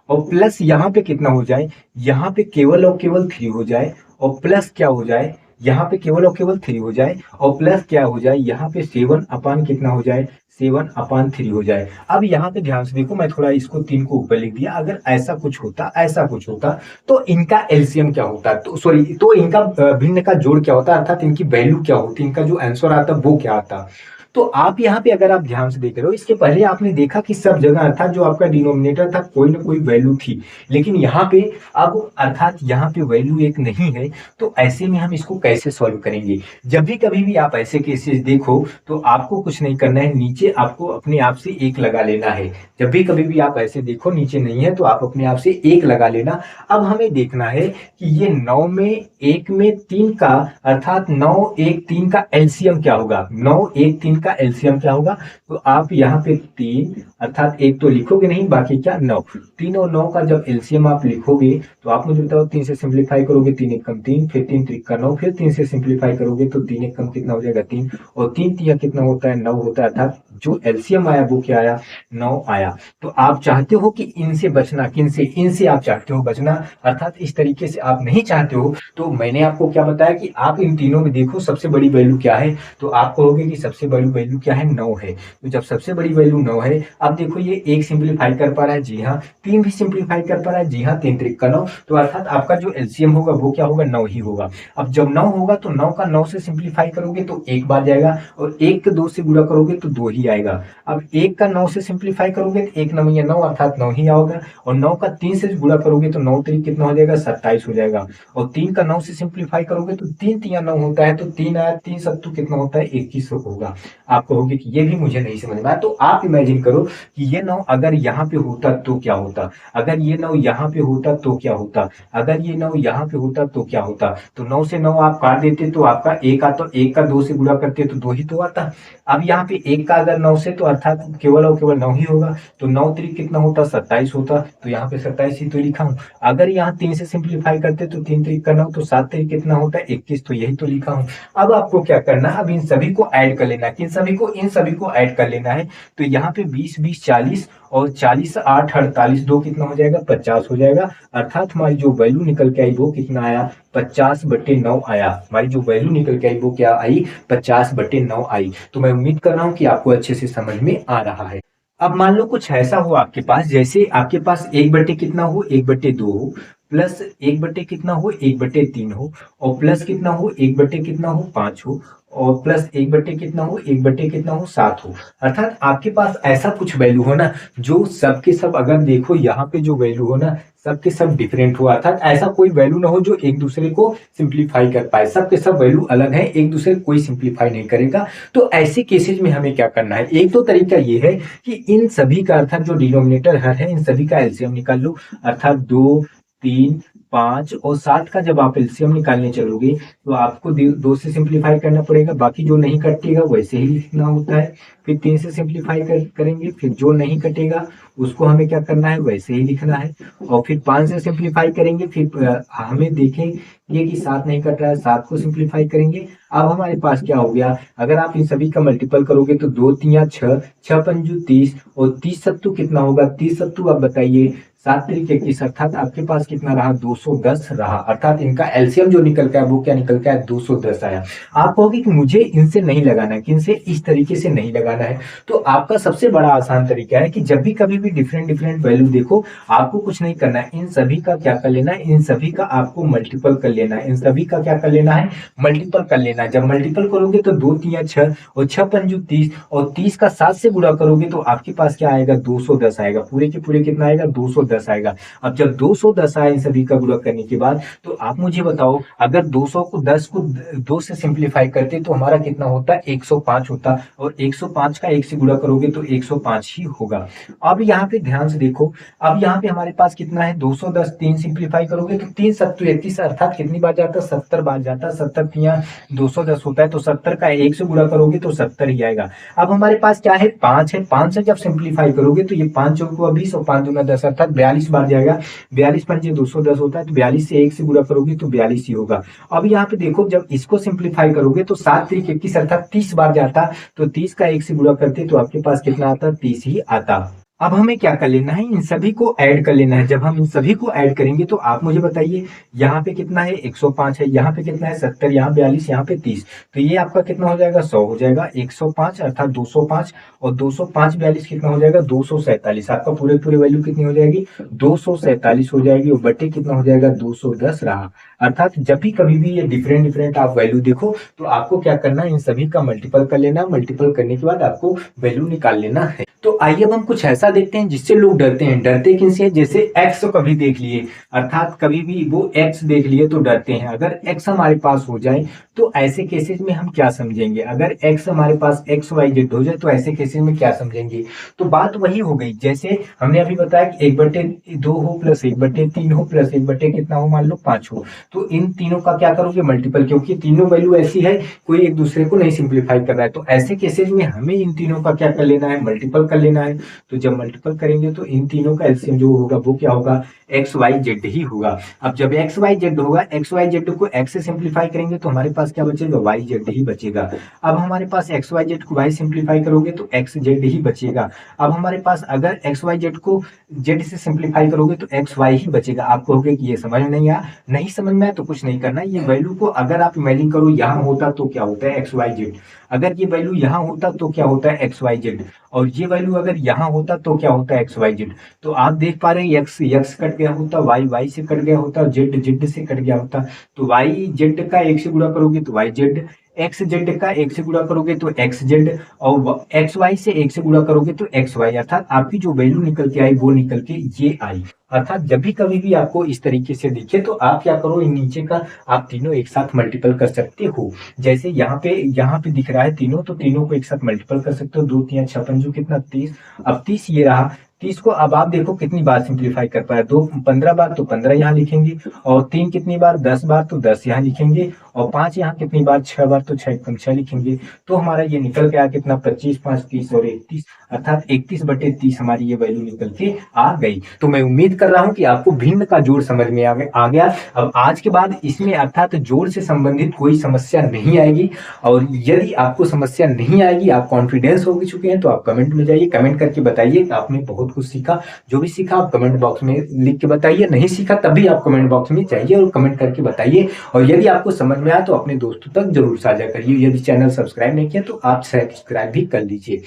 और प्लस यहाँ पे कितना हो जाए, यहाँ पे केवल और केवल 3 हो जाए, और प्लस क्या हो जाए, यहाँ पे केवल और केवल 3 हो जाए, और प्लस क्या हो जाए, यहाँ पे 7 अपान कितना हो जाए, 7/3 हो जाए। अब यहाँ पे ध्यान से देखो, मैं थोड़ा इसको 3 को ऊपर लिख दिया। अगर ऐसा कुछ होता, ऐसा कुछ होता, तो इनका एलसीएम क्या होता, तो सॉरी, तो इनका भिन्न का जोड़ क्या होता, अर्थात इनकी वैल्यू क्या होती, इनका जो आंसर आता वो क्या आता। तो आप यहाँ पे अगर आप ध्यान से देख रहे हो, इसके पहले आपने देखा कि सब जगह अर्थात जो आपका डिनोमिनेटर था कोई ना कोई वैल्यू थी, लेकिन यहाँ पे अब अर्थात यहाँ पे वैल्यू एक नहीं है। तो ऐसे में हम इसको कैसे सॉल्व करेंगे? जब भी कभी भी आप ऐसे केसेस देखो तो आपको कुछ नहीं करना है, नीचे आपको अपने आप से एक लगा लेना है। जब भी कभी भी आप ऐसे देखो नीचे नहीं है तो आप अपने आप से एक लगा लेना। अब हमें देखना है कि ये 9 में 1 में 3 का अर्थात 9 1 3 का एलसीएम क्या होगा, 9 1 3 का एलसीएम क्या होगा। तो आप यहाँ पे 3 अर्थात एक तो लिखोगे नहीं, बाकी क्या 9, 3 और 9 का जब एलसीएम आप लिखोगे तो आप मुझे बताओ 3 से सिंप्लीफाई करोगे 3 एक कम 3, फिर 3 3 का 9, फिर 3 से सिंप्लीफाई करोगे तो 3 एक कम कितना हो जाएगा 3, और 3 3 कितना होता है 9 होता है, अर्थात जो एलसीएम आया वो क्या आया 9 आया। तो आप चाहते हो कि इनसे बचना, किनसे, इनसे आप चाहते हो बचना, अर्थात इस तरीके से आप नहीं चाहते हो। तो मैंने आपको क्या बताया कि आप इन तीनों में देखो सबसे बड़ी वैल्यू क्या है, तो आप कहोगे कि सबसे बड़ी वैल्यू क्या है 9 है। तो जब सबसे बड़ी वैल्यू 9 है, अब देखो ये एक सिंप्लीफाई कर पा रहा है, जी हाँ, 3 भी सिंप्लीफाई कर पा रहा है, जी हाँ, 3 3 का 9, तो अर्थात आपका जो एलसीएम होगा वो क्या होगा 9 ही होगा। अब जब 9 होगा तो 9 का 9 से सिंप्लीफाई करोगे तो एक बार जाएगा, और 1 के 2 से गुणा करोगे तो 2 ही आएगा। अब 1 का 9 से सिंप्लीफाई करोगे तो 1 9 या 9 अर्थात 9 ही आओगे, और 9 का 3 से गुणा करोगे तो 9 3 कितना हो जाएगा 27 हो जाएगा, और 3 का 9 से सिंप्लीफाई करोगे तो 3 3 9 होता है, तो 3 आया 3 सत्तू कितना होता है 21 होगा। आप कहोगे कि ये भी मुझे नहीं समझ में आया। तो आप इमेजिन करो कि ये 9 अगर यहाँ पे होता तो क्या होता, अगर ये 9 यहाँ पे होता तो क्या होता, अगर ये 9 यहाँ पे होता तो क्या होता। तो 9 से 9 आप काट देते तो आपका 1 आता, 1 का 2 से गुणा करते तो 2 ही तो आता। अब यहाँ पे 1 का अगर 9 से तो अर्थात केवल और केवल 9 ही होगा, तो 9 3 कितना होता 27 होता, तो यहाँ पे 27 ही तो लिखा हूँ। अगर यहाँ 3 से सिंप्लीफाई करते तो 3 3 का 9, तो 7 3 कितना होता है 21, तो यही तो लिखा हूँ। अब आपको क्या करना है, अब इन सभी को ऐड कर लेना है, किन सभी को, इन सभी को ऐड कर लेना है। तो यहाँ पे 20 20 40, और 40 8 48, 2 कितना हो जाएगा 50 हो जाएगा, अर्थात हमारी जो वैल्यू निकल के आई वो कितना आया 50/9 आया। हमारी जो वैल्यू निकल के आई वो क्या आई 50/9 आई। तो मैं उम्मीद कर रहा हूँ कि आपको अच्छे से समझ में आ रहा है। अब मान लो कुछ ऐसा हो आपके पास, जैसे आपके पास 1/, कितना हो 1/2 हो, प्लस 1/, कितना हो 1/3 हो, और प्लस कितना हो 1/, कितना हो 5 हो, और प्लस 1/, कितना हो 1/, कितना हो 7 हो। अर्थात आपके पास ऐसा कुछ वैल्यू हो ना जो सबके सब, अगर देखो यहाँ पे जो वैल्यू हो ना सबके सब डिफरेंट हो, अर्थात ऐसा कोई वैल्यू ना हो जो एक दूसरे को सिंप्लीफाई कर पाए, सबके सब वैल्यू अलग है, एक दूसरे को कोई सिंप्लीफाई नहीं करेगा। तो ऐसे केसेज में हमें क्या करना है, एक तो तरीका ये है कि इन सभी का अर्थात जो डिनोमिनेटर है इन सभी का एलसीएम निकाल लो, अर्थात 2 3 5 और 7 का जब आप एलसीएम निकालने चलोगे तो आपको 2 से सिंप्लीफाई करना पड़ेगा, बाकी जो नहीं कटेगा वैसे ही लिखना होता है। फिर 3 से सिंप्लीफाई करेंगे, फिर जो नहीं कटेगा उसको हमें क्या करना है वैसे ही लिखना है, और फिर 5 से सिंप्लीफाई करेंगे, फिर हमें देखेंगे कि 7 नहीं कट रहा है, 7 को सिंप्लीफाई करेंगे। अब हमारे पास क्या हो गया, अगर आप इन सभी का मल्टीपल करोगे तो 2 3 6, 6 पंजू 30, और 30 सत्तू कितना होगा, 30 सत्तू आप बताइए 7 3 21, अर्थात आपके पास कितना रहा 210 रहा, अर्थात इनका एलसीएम जो निकल का है वो क्या निकल का है 210 आया। आप कहोगे कि मुझे इनसे नहीं लगाना है, किनसे, इस तरीके से नहीं लगाना है। तो आपका सबसे बड़ा आसान तरीका है कि जब भी कभी भी डिफरेंट डिफरेंट वैल्यू देखो, आपको कुछ नहीं करना है, इन सभी का क्या कर लेना है, इन सभी का आपको मल्टीपल कर लेना है, इन सभी का क्या कर लेना है मल्टीपल कर लेना है। जब मल्टीपल करोगे तो 2 3 6, और 6 पंजू 30, और 30 का 7 से गुणा करोगे तो आपके पास क्या आएगा 210 आएगा, पूरे के पूरे कितना आएगा 210 आएगा। अब जब 210 आए इन सभी का गुणा करने के बाद, तो आप मुझे बताओ अगर 200 को 10 को 2 से सिंप्लीफाई करते तो हमारा कितना होता 105 होता, और 105 का 1 से गुणा करोगे तो 105 ही होगा। अब यहाँ पे ध्यान से देखो, अब यहाँ पे हमारे पास कितना है 210, 3 सिंप्लीफाई करोगे तो 3 सत्तू 31, अर्थात कितनी बार जाता है 70 बार जाता है, 70 तिया 210 होता है, तो 70 का 1 से गुणा करोगे तो 70 ही आएगा। अब हमारे पास क्या है 5 है, 5 से जब सिंप्लीफाई करोगे तो ये 5 चौको 20 और 5 दूना 10, अर्थात 42 बार जाएगा, 42 पंजे 210 होता है, तो 42 से 1 से गुणा करोगे तो 42 ही होगा। अब यहाँ पे देखो जब इसको सिंप्लीफाई करोगे तो 7 3 21, अर्थात 30 बार जाता, तो 30 का 1 से गुणा करते तो आपके पास कितना आता 30 ही आता। अब हमें क्या कर लेना है, इन सभी को ऐड कर लेना है। जब हम इन सभी को ऐड करेंगे तो आप मुझे बताइए, यहाँ पे कितना है 105 है, यहाँ पे कितना है 70, यहाँ 42, यहाँ पे 30, तो ये आपका कितना हो जाएगा 100 हो जाएगा। 105 अर्थात 205 और 205 42 कितना हो जाएगा 247। आपका पूरे पूरे वैल्यू कितनी हो जाएगी 247 हो जाएगी, और बटे कितना हो जाएगा 210 रहा। अर्थात जब भी कभी भी ये डिफरेंट डिफरेंट आप वैल्यू देखो तो आपको क्या करना है, इन सभी का मल्टीपल कर लेना। मल्टीपल करने के बाद आपको वैल्यू निकाल लेना है। तो आइए अब हम कुछ ऐसा देखते हैं जिससे लोग डरते हैं। डरते किनसे? जैसे एक्स को कभी देख लिए, अर्थात कभी भी वो एक्स देख लिए तो डरते हैं। अगर एक्स हमारे पास हो जाए तो ऐसे केसेस में हम क्या समझेंगे? अगर एक्स हमारे पास एक्स वाई जेड हो जाए तो ऐसे केसेस में क्या समझेंगे? तो बात वही हो गई जैसे हमने अभी बताया कि 1/2 हो प्लस 1/3 हो प्लस 1 कितना हो, मान लो 5 हो। तो इन तीनों का क्या करोगे मल्टीपल, क्योंकि तीनों वैल्यू ऐसी है कोई एक दूसरे को नहीं सिंप्लीफाई कर रहा है। तो ऐसे केसेस में हमें इन तीनों का क्या कर लेना है, मल्टीपल कर लेना है। तो जब मल्टीपल करेंगे तो इन तीनों का एलसीएम जो होगा वो क्या होगा, एक्स वाई जेड ही होगा। अब जब एक्स वाई जेड होगा, एक्स वाई जेड को एक्स से सिंप्लीफाई करेंगे तो हमारे पास क्या बचेगा, वाई जेड ही बचेगा। अब हमारे पास एक्स वाई जेड को वाई सिंप्लीफाई करोगे तो एक्स जेड ही बचेगा। अब हमारे पास अगर एक्स वाई जेड को जेड से सिंप्लीफाई करोगे तो एक्स वाई ही बचेगा। आप कहोगे कि ये समझ में नहीं आया, नहीं समझ में आया तो कुछ नहीं करना। ये वैल्यू को अगर आप इमेजिन करो यहाँ होता तो क्या होता है एक्स वाई जेड, अगर ये वैल्यू यहाँ होता तो क्या होता है एक्स वाई जेड, और ये वैल्यू अगर यहाँ होता तो क्या होता है एक्स वाई जेड। तो आप देख पा रहे हैं एक्स एक्स कट गया होता, वाई वाई से कट गया होता, जेड जेड से कट गया होता। तो वाई जेड का 1 से गुणा करोगे तो वाई जेड, एक्स जेड का 1 से गुणा करोगे तो एक्स जेड, और एक्स वाई से 1 से गुणा करोगे तो एक्स वाई। अर्थात आपकी जो वैल्यू निकल के आई वो निकल के ये आई। अर्थात जब भी कभी भी आपको इस तरीके से दिखे तो आप क्या करो, इन नीचे का आप तीनों एक साथ मल्टीपल कर सकते हो। जैसे यहाँ पे दिख रहा है तीनों, तो तीनों को एक साथ मल्टीपल कर सकते हो। 2 3 6 पंजो कितना 30। अब 30 ये रहा, 30 को अब आप देखो कितनी बार सिंप्लीफाई कर पाए, 2 15 बार तो 15 यहाँ लिखेंगे, और 3 कितनी बार 10 बार तो 10 यहाँ लिखेंगे, और 5 यहाँ कितनी बार 6 बार तो 6 लिखेंगे। तो हमारा ये निकल के आ कितना 25 5 30 और 31, अर्थात 31/30 हमारी ये वैल्यू निकल के आ गई। तो मैं उम्मीद कर रहा हूँ कि आपको भिन्न का जोड़ समझ में आ गया। अब आज के बाद इसमें अर्थात जोड़ से संबंधित कोई समस्या नहीं आएगी, और यदि आपको समस्या नहीं आएगी, आप कॉन्फिडेंस हो चुके हैं, तो आप कमेंट में जाइए, कमेंट करके बताइए कि आपने बहुत कुछ सीखा। जो भी सीखा आप कमेंट बॉक्स में लिख के बताइए, नहीं सीखा तब भी आप कमेंट बॉक्स में जाइए और कमेंट करके बताइए। और यदि आपको समझ में आया तो अपने दोस्तों तक जरूर साझा करिए। यदि चैनल सब्सक्राइब नहीं किया तो आप सब्सक्राइब भी कर लीजिए।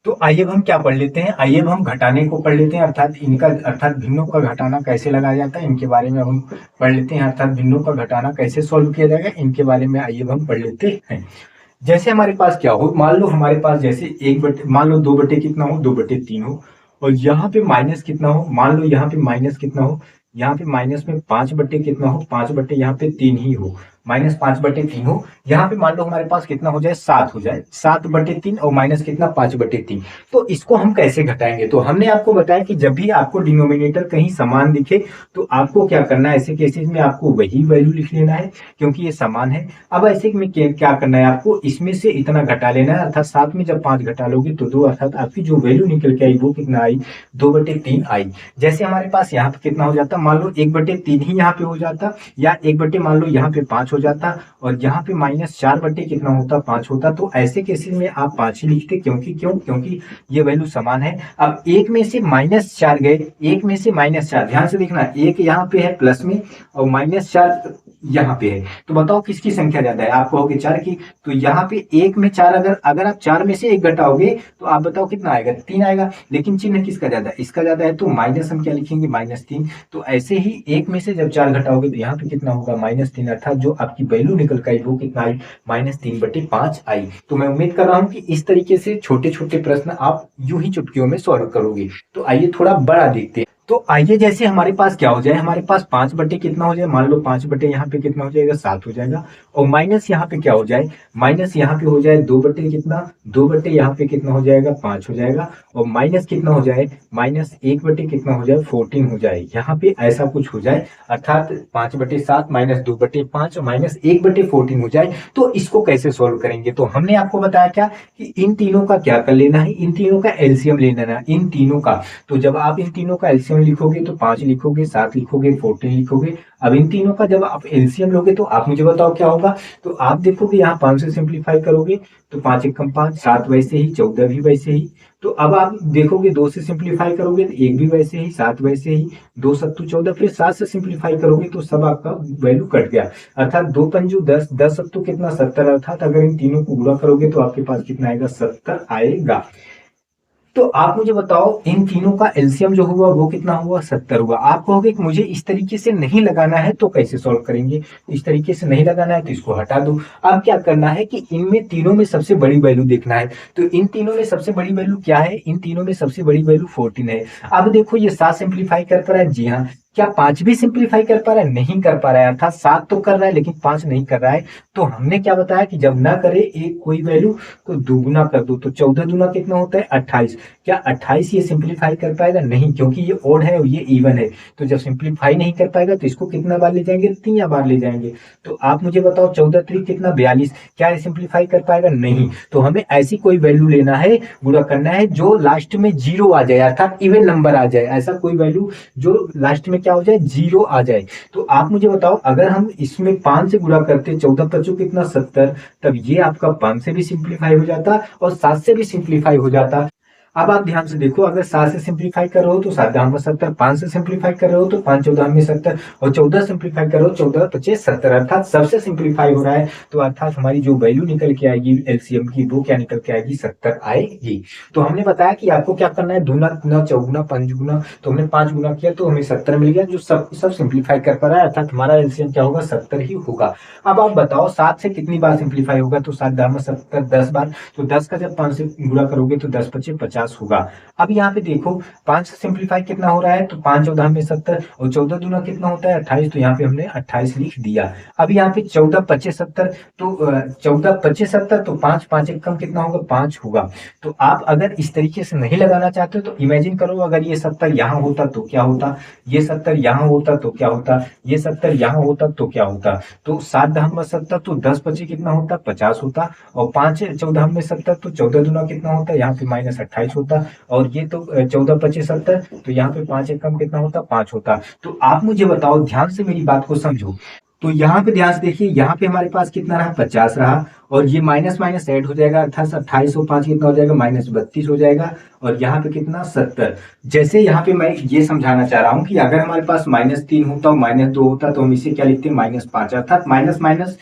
तो आइए अब हम क्या पढ़ लेते हैं, आइए अब हम घटाने को पढ़ लेते हैं, अर्थात भिन्नों का घटाना कैसे लगाया जाता है इनके बारे में हम पढ़ लेते हैं। अर्थात भिन्नों का घटाना कैसे सॉल्व किया जाएगा इनके बारे में आइए अब हम पढ़ लेते हैं। जैसे हमारे पास क्या हो, मान लो हमारे पास जैसे मान लो 2 बटे कितना हो 2/3 हो, और यहाँ पे माइनस कितना हो, मान लो यहाँ पे माइनस कितना हो, यहाँ पे माइनस में 5 बटे कितना हो, 5 बटे यहाँ पे 3 ही हो, -5/3 हो। यहाँ पे मान लो हमारे पास कितना हो जाए 7 हो जाए, 7/3 और माइनस कितना 5/3। तो इसको हम कैसे घटाएंगे? तो हमने आपको बताया कि जब भी आपको डिनोमिनेटर कहीं समान दिखे तो आपको क्या करना है, ऐसे केसेस में आपको वही वैल्यू लिख लेना है क्योंकि ये समान है। अब ऐसे में क्या करना है, आपको इसमें से इतना घटा लेना है, अर्थात 7 में जब 5 घटा लोगे तो 2, अर्थात आपकी जो वैल्यू निकल के आई वो कितना आई 2/3 आई। जैसे हमारे पास यहाँ पे कितना हो जाता, मान लो 1/3 ही यहाँ पे हो जाता, या 1 मान लो यहाँ पे 5 हो जाता, और यहाँ पे -4 बटे कितना होता 5 होता। तो ऐसे केसेस में आप 5 ही लिखते, क्योंकि ये वैल्यू समान है। अब 1 में से -4 गए, 1 में से -4, ध्यान से देखना, 1 यहाँ पे है प्लस में और -4 यहाँ पे है, तो बताओ किसकी संख्या ज्यादा है? आप कहोगे 4 की। तो यहाँ पे 1 में 4, अगर आप 4 में से 1 घटाओगे तो आप बताओ कितना आएगा 3 आएगा, लेकिन चिन्ह किसका ज्यादा है? इसका ज्यादा है, तो माइनस हम क्या लिखेंगे -3। तो ऐसे ही 1 में से जब 4 घटाओगे तो यहाँ पे कितना होगा -3, अर्थात जो आपकी वैल्यू निकल कर आई वो कितना आई -3/5 आई। तो मैं उम्मीद कर रहा हूँ कि इस तरीके से छोटे छोटे प्रश्न आप यूं ही चुटकियों में सॉल्व करोगे। तो आइए थोड़ा बड़ा देखते हैं। तो आइए जैसे हमारे पास क्या हो जाए, हमारे पास 5 बटे कितना हो जाए, मान लो 5 बटे यहाँ पे कितना हो जाएगा 7 हो जाएगा, और माइनस यहाँ पे क्या हो जाए, माइनस यहाँ पे हो जाए 2 बटे कितना, 2 बटे यहाँ पे कितना हो जाएगा 5 हो जाएगा, और माइनस कितना हो जाए, -1 बटे कितना हो जाए 14 हो जाए। यहाँ पे ऐसा कुछ हो जाए, अर्थात 5/7 -2/5 और -1/14 हो जाए। तो इसको कैसे सोल्व करेंगे? तो हमने आपको बताया क्या कि इन तीनों का क्या कर लेना है, इन तीनों का एलसीएम ले लेना, इन तीनों का। तो जब आप इन तीनों का एलसीएम 7 लिखोगे तो 5 लिखोगे, 7 लिखोगे, 14 लिखोगे। अब इन तीनों का जब आप एलसीएम लोगे तो आप मुझे बताओ क्या होगा। तो आप देखोगे यहाँ 5 से सिंप्लीफाई करोगे तो 5 एकम 5, 7 वैसे ही, 14 भी वैसे ही। तो अब आप देखोगे 2 से सिंप्लीफाई करोगे तो 1 भी वैसे ही, 7 वैसे ही, 2 सत्तू 14, फिर 7 से सिंप्लीफाई करोगे तो सब आपका वैल्यू कट गया। अर्थात 2 पंजू 10, 10 सत्तू कितना 70, अर्थात अगर इन तीनों को गुणा करोगे तो आपके पास कितना आएगा, 70 आएगा। तो आप मुझे बताओ इन तीनों का एलसीएम जो हुआ वो कितना हुआ, 70 हुआ। आप कहोगे कि मुझे इस तरीके से नहीं लगाना है तो कैसे सॉल्व करेंगे। इस तरीके से नहीं लगाना है तो इसको हटा दो। अब क्या करना है कि इनमें तीनों में सबसे बड़ी वैल्यू देखना है। तो इन तीनों में सबसे बड़ी वैल्यू क्या है, इन तीनों में सबसे बड़ी वैल्यू 14 है। अब देखो ये 7 सिंप्लीफाई कर पा रहा है, जी हाँ। क्या 5 भी सिंप्लीफाई कर पा रहा है, नहीं कर पा रहा है। अर्थात 7 तो कर रहा है लेकिन 5 नहीं कर रहा है। तो हमने क्या बताया कि जब ना करे एक कोई वैल्यू तो दुगुना कर दो। तो 14 दूना कितना होता है, 28। क्या 28 ये सिंप्लीफाई कर पाएगा, नहीं, क्योंकि ये ओड है और ये इवन है। तो जब सिंप्लीफाई नहीं कर पाएगा तो इसको कितना बार ले जाएंगे, 3 बार ले जाएंगे। तो आप मुझे बताओ 14 3 कितना, 42। क्या ये सिंप्लीफाई कर पाएगा, नहीं। तो हमें ऐसी कोई वैल्यू लेना है, गुणा करना है जो लास्ट में जीरो आ जाए, अर्थात इवन नंबर आ जाए। ऐसा कोई वैल्यू जो लास्ट में क्या हो जाए, जीरो आ जाए। तो आप मुझे बताओ अगर हम इसमें 5 से गुणा करते, 14 पच्चू कितना 70, तब ये आपका 5 से भी सिंप्लीफाई हो जाता और 7 से भी सिंप्लीफाई हो जाता। अब आप ध्यान से देखो, अगर 7 से सिंप्लीफाई कर रहे हो तो 7 दाम में 70, 5 से सिंप्लीफाई कर रहे हो तो 5 14 में 70, और 14 सिंप्लीफाई कर रहे हो 14 25 70, अर्थात सबसे सिंप्लीफाई हो रहा है। तो अर्थात हमारी जो वैल्यू निकल के आएगी एलसीएम की, वो क्या निकल के आएगी, 70 आएगी। तो हमने बताया कि आपको क्या करना है, दूना गुना चौगुना पंचगुना। तो हमने 5 गुना किया तो हमें 70 मिल गया, जो सब सिंप्लीफाई कर पा रहा है, अर्थात हमारा एलसीएम क्या होगा, 70 ही होगा। अब आप बताओ 7 से कितनी बार सिंप्लीफाई होगा, तो 7 दाम में 70, 10 बार। तो 10 का जब 5 से गुणा करोगे तो 10 पचे 50 होगा। अब यहाँ पे देखो 5 से सिंप्लीफाई कितना हो रहा है, तो 5 14 में 70, और 14 दूना कितना होता है, 28। तो यहाँ पे हमने 28 लिख दिया। अब यहाँ पे 14 25 70, तो 14 25 70, तो 5 5 एक कम कितना होगा, 5 होगा। तो आप अगर इस तरीके से नहीं लगाना चाहते तो इमेजिन करो, अगर ये 70 यहाँ होता तो क्या होता, ये 70 यहाँ होता तो क्या होता, ये 70 यहाँ होता तो क्या होता। तो 7 10 में 70, तो 10 25 कितना होता, 50 होता। और 5 14 में 70, तो 14 दूना कितना होता है, यहाँ पे -28 होता। और ये तो 14 25 70, तो यहाँ पे 5 एक कम कितना होता, 5 होता। तो आप मुझे बताओ, ध्यान से मेरी बात को समझो। तो यहाँ पे ध्यान से देखिए, यहाँ पे हमारे पास कितना रहा, 50 रहा, और ये माइनस माइनस ऐड हो जाएगा, अर्थात 28 और 5 कितना हो जाएगा, -32 हो जाएगा। और यहाँ पे कितना, 70। जैसे यहाँ पे मैं ये समझाना चाह रहा हूँ कि अगर हमारे पास -3 होता और -2 होता तो हम इसे क्या लिखते हैं, -5, अर्थात माइनस माइनस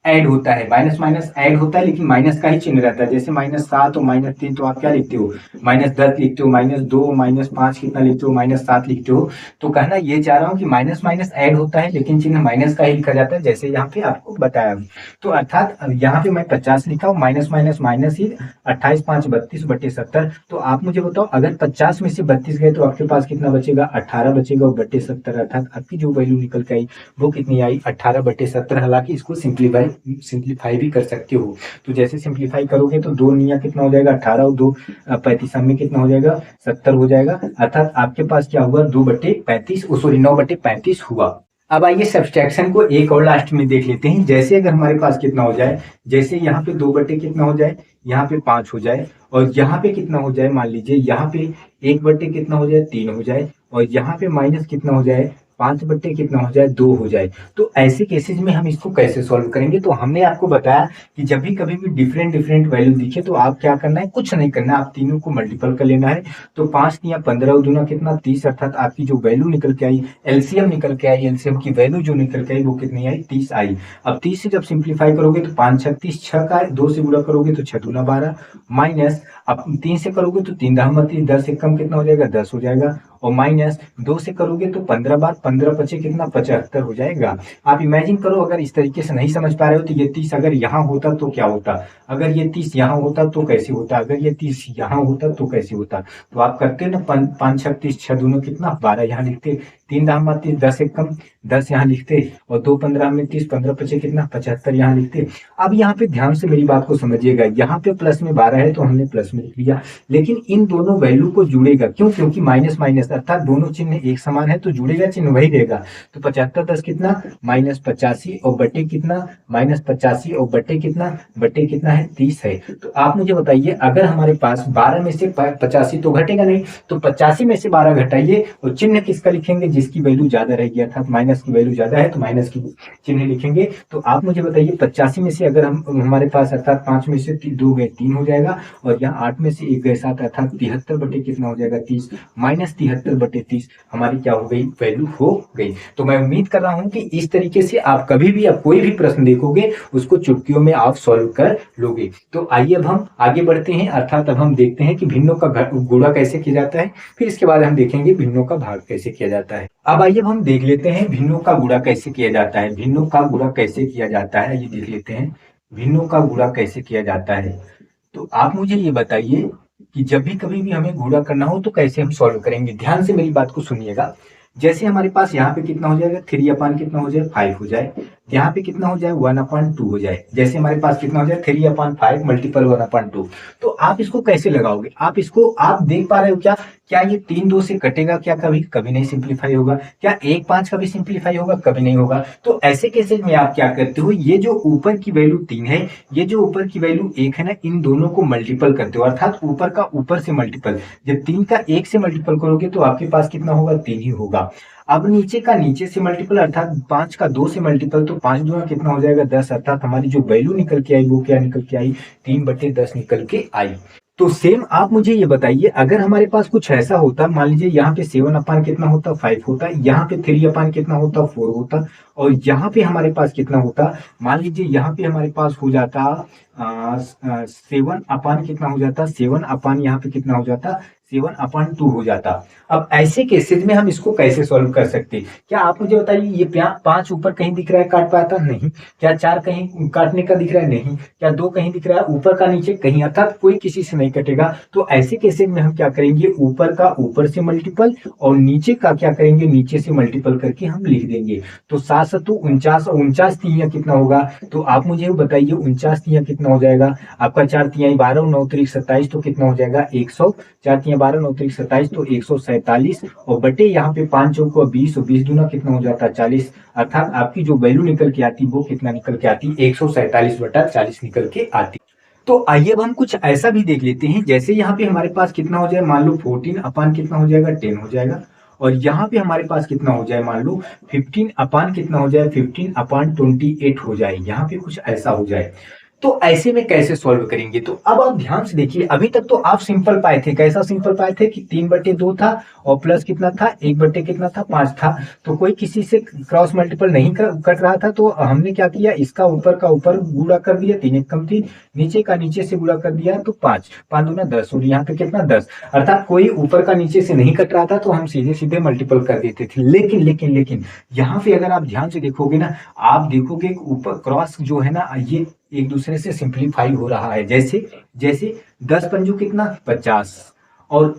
ऐड होता है, माइनस माइनस ऐड होता है, लेकिन माइनस का ही चिन्ह रहता है। जैसे -7 और -3, तो आप क्या लिखते हो, -10 लिखते हो, -2 -5 कितना लिखते हो, -7 लिखते हो। तो कहना ये चाह रहा हूँ कि माइनस माइनस ऐड होता है लेकिन चिन्ह माइनस का ही लिखा जाता है, जैसे यहाँ पे आपको बताया। तो अर्थात यहाँ पे मैं 50 लिखा हूँ, माइनस माइनस माइनस ही, 28 5 32 बटे 70। तो आप मुझे बताओ, अगर 50 में से 32 गए तो आपके पास कितना बचेगा, 18 बचेगा, और बटे 70, अर्थात आपकी जो वैल्यू निकल के आई वो कितनी आई, 18 बटे 70। हालांकि इसको सिंप्लीफाई भी कर सकते हो। तो जैसे सिंप्लीफाई करोगे तो 2 निया कितना हो जाएगा, 18, और 2 35 में कितना हो जाएगा, 70 हो जाएगा। अर्थात आपके पास क्या हुआ, 2 बटे 35, सॉरी 9 बटे 35 हुआ। अब आइए सब्सट्रैक्शन को एक और लास्ट में देख लेते हैं। जैसे अगर हमारे पास कितना हो जाए, जैसे यहाँ पे 2 बटे कितना हो जाए, यहाँ पे 5 हो जाए, और यहाँ पे कितना हो जाए, मान लीजिए यहाँ पे 1 बटे कितना हो जाए, 3 हो जाए, और यहाँ पे माइनस कितना हो जाए, 5 बटे कितना हो जाए, 2 हो जाए। तो ऐसे केसेज में हम इसको कैसे सॉल्व करेंगे। तो हमने आपको बताया कि जब भी कभी भी डिफरेंट डिफरेंट वैल्यू दिखे तो आप क्या करना है, कुछ नहीं करना, आप तीनों को मल्टीपल कर लेना है। तो 5 या 15 और दूना कितना, 30, अर्थात आपकी जो वैल्यू निकल के आई, एलसीएम निकल के आई, एलसीएम की वैल्यू जो निकल के आई वो कितनी आई, 30 आई। अब 30 से जब सिंप्लीफाई करोगे तो 5 6 30, 6 का 2 से गुणा करोगे तो 6 दूना 12, माइनस अब 3 से करोगे तो 3 10 30, 10 से कम कितना हो जाएगा, 10 हो जाएगा, और माइनस 2 से करोगे तो 15 बार 15 पचे कितना, 75 हो जाएगा। आप इमेजिन करो, अगर इस तरीके से नहीं समझ पा रहे हो तो ये 30 अगर यहाँ होता तो क्या होता, अगर ये 30 यहाँ होता तो कैसे होता, अगर ये 30 यहाँ होता तो कैसे होता। तो आप करते ना 5 6 30, 6 दूनो कितना 12, यहाँ लिखते 3 दाम 30, 10 एक कम 10 यहाँ लिखते और 2 15 में 30, 15 पचे कितना 75 यहाँ लिखते। अब यहाँ पे ध्यान से मेरी बात को समझिएगा, यहाँ पे प्लस में 12 है तो हमने प्लस में लिख लिया, लेकिन इन दोनों वैल्यू को जुड़ेगा क्यों, क्योंकि माइनस माइनस अर्थात दोनों चिन्ह एक समान है तो जुड़ेगा चिन्ह वही रहेगा। तो 75 10 कितना -85 और बटे कितना -85 और बटे कितना है 30 है। तो आप मुझे बताइए अगर हमारे पास 12 में से 85 तो घटेगा नहीं, तो 85 में से 12 घटाइए और चिन्ह किसका लिखेंगे, जिसकी वैल्यू ज्यादा रहेगी, अर्थात माइनस की वैल्यू ज्यादा है तो माइनस की चिन्ह लिखेंगे। तो आप मुझे बताइए 85 में से अगर हम हमारे पास अर्थात 5 में से 2 गए 3 हो जाएगा और यहाँ 8 में से 1 गए 7 अर्थात 73 बटे कितना हो जाएगा 30 -73 बटे 30 हमारी क्या हो गई वैल्यू हो गई। तो मैं उम्मीद कर रहा हूं कि इस तरीके से आप कभी भी आप कोई भी प्रश्न देखोगे उसको चुटकियों में आप सॉल्व कर लोगे। तो आइए अब हम आगे बढ़ते हैं, अर्थात अब हम देखते हैं कि भिन्नों का गुणा कैसे किया जाता है, फिर इसके बाद हम देखेंगे भिन्नों का भाग कैसे किया जाता है। अब आइए हम देख लेते हैं भिन्नों का गुणा कैसे किया जाता है। भिन्नों का गुणा कैसे किया जाता है ये देख लेते हैं, भिन्नों का गुणा कैसे किया जाता है। तो आप मुझे ये बताइए कि जब भी कभी भी हमें गुणा करना हो तो कैसे हम सॉल्व करेंगे। ध्यान से मेरी बात को सुनिएगा। जैसे हमारे पास यहाँ पे कितना हो जाएगा 3 अपान कितना हो जाए 5 हो जाए, यहाँ पे कितना हो जाए 1/2 हो जाए। जैसे हमारे पास कितना हो जाए 3/5 मल्टीपल 1/2। तो आप इसको कैसे लगाओगे, आप इसको आप देख पा रहे हो क्या, क्या ये 3 2 से कटेगा क्या, कभी कभी नहीं सिंप्लीफाई होगा, क्या 1 5 कभी सिंप्लीफाई होगा, कभी नहीं होगा। तो ऐसे केसेस में आप क्या करते हो, ये जो ऊपर की वैल्यू 3 है, ये जो ऊपर की वैल्यू 1 है ना, इन दोनों को मल्टीपल करते हो, अर्थात ऊपर का ऊपर से मल्टीपल। जब 3 का 1 से मल्टीपल करोगे तो आपके पास कितना होगा 3 ही होगा। अब नीचे का नीचे से मल्टीपल अर्थात 5 का 2 से मल्टीपल, तो 5 दूना कितना हो जाएगा 10, अर्थात हमारी जो वैल्यू निकल के आई वो क्या निकल के आई 3/10 निकल के आई। तो सेम आप मुझे ये बताइए अगर हमारे पास कुछ ऐसा होता, मान लीजिए यहाँ पे 7 अपान कितना होता 5 होता, यहाँ पे 3 अपान कितना होता 4 होता, और यहाँ पे हमारे पास कितना होता, मान लीजिए यहाँ पे हमारे पास हो जाता 7 अपान कितना हो जाता 7 अपान यहाँ पे कितना हो जाता 7/2 हो जाता। अब ऐसे केसेस में हम इसको कैसे सॉल्व कर सकते, क्या आप मुझे बताइए। ये 5 ऊपर कहीं दिख रहा है काट पाता नहीं, क्या 4 कहीं काटने का दिख रहा है नहीं, क्या 2 कहीं दिख रहा है ऊपर का नीचे कहीं, अर्थात कोई किसी से नहीं कटेगा। तो ऐसे केसेस में हम क्या करेंगे, ऊपर का ऊपर से मल्टीपल और नीचे का क्या करेंगे नीचे से मल्टीपल करके हम लिख देंगे। तो 7 7 49 और 49 तिया कितना होगा, तो आप मुझे बताइए 49 तिया कितना हो जाएगा आपका, 4 तिहाई 12 9 3 27 तो कितना हो जाएगा 100, 4 तिहाई 12 9 3 27 तो 147 और बटे यहाँ पे 5 चौको 20 और 20 दूना कितना हो जाता 40, अर्थात आपकी जो वैल्यू निकल के आती वो कितना निकल के आती 147/40 निकल के आती। तो आइए अब हम कुछ ऐसा भी देख लेते हैं, जैसे यहाँ पे हमारे पास कितना हो जाए, मान लो 14 अपान कितना हो जाएगा 10 हो जाएगा, और यहाँ पे हमारे पास कितना हो जाए, मान लो 15 अपान कितना हो जाए 15/28 हो जाए, यहाँ पे कुछ ऐसा हो जाए। तो ऐसे में कैसे सॉल्व करेंगे, तो अब आप ध्यान से देखिए। अभी तक तो आप सिंपल पाए थे, कैसा सिंपल पाए थे कि 3/2 था और प्लस कितना था 1 कितना था 5 था, तो कोई किसी से क्रॉस मल्टीपल नहीं कट रहा था। तो हमने क्या किया, इसका ऊपर का ऊपर गुणा कर दिया 3 1 3, नीचे का नीचे से गुणा कर दिया तो 5 5 दूना 10 और यहाँ पे कितना 10, अर्थात कोई ऊपर का नीचे से नहीं कट रहा था तो हम सीधे सीधे मल्टीपल कर देते थे। लेकिन लेकिन लेकिन यहाँ पे अगर आप ध्यान से देखोगे ना, आप देखोगे ऊपर क्रॉस जो है ना ये एक दूसरे से सिंप्लीफाई हो रहा है। जैसे जैसे 10 पंजू कितना 50 और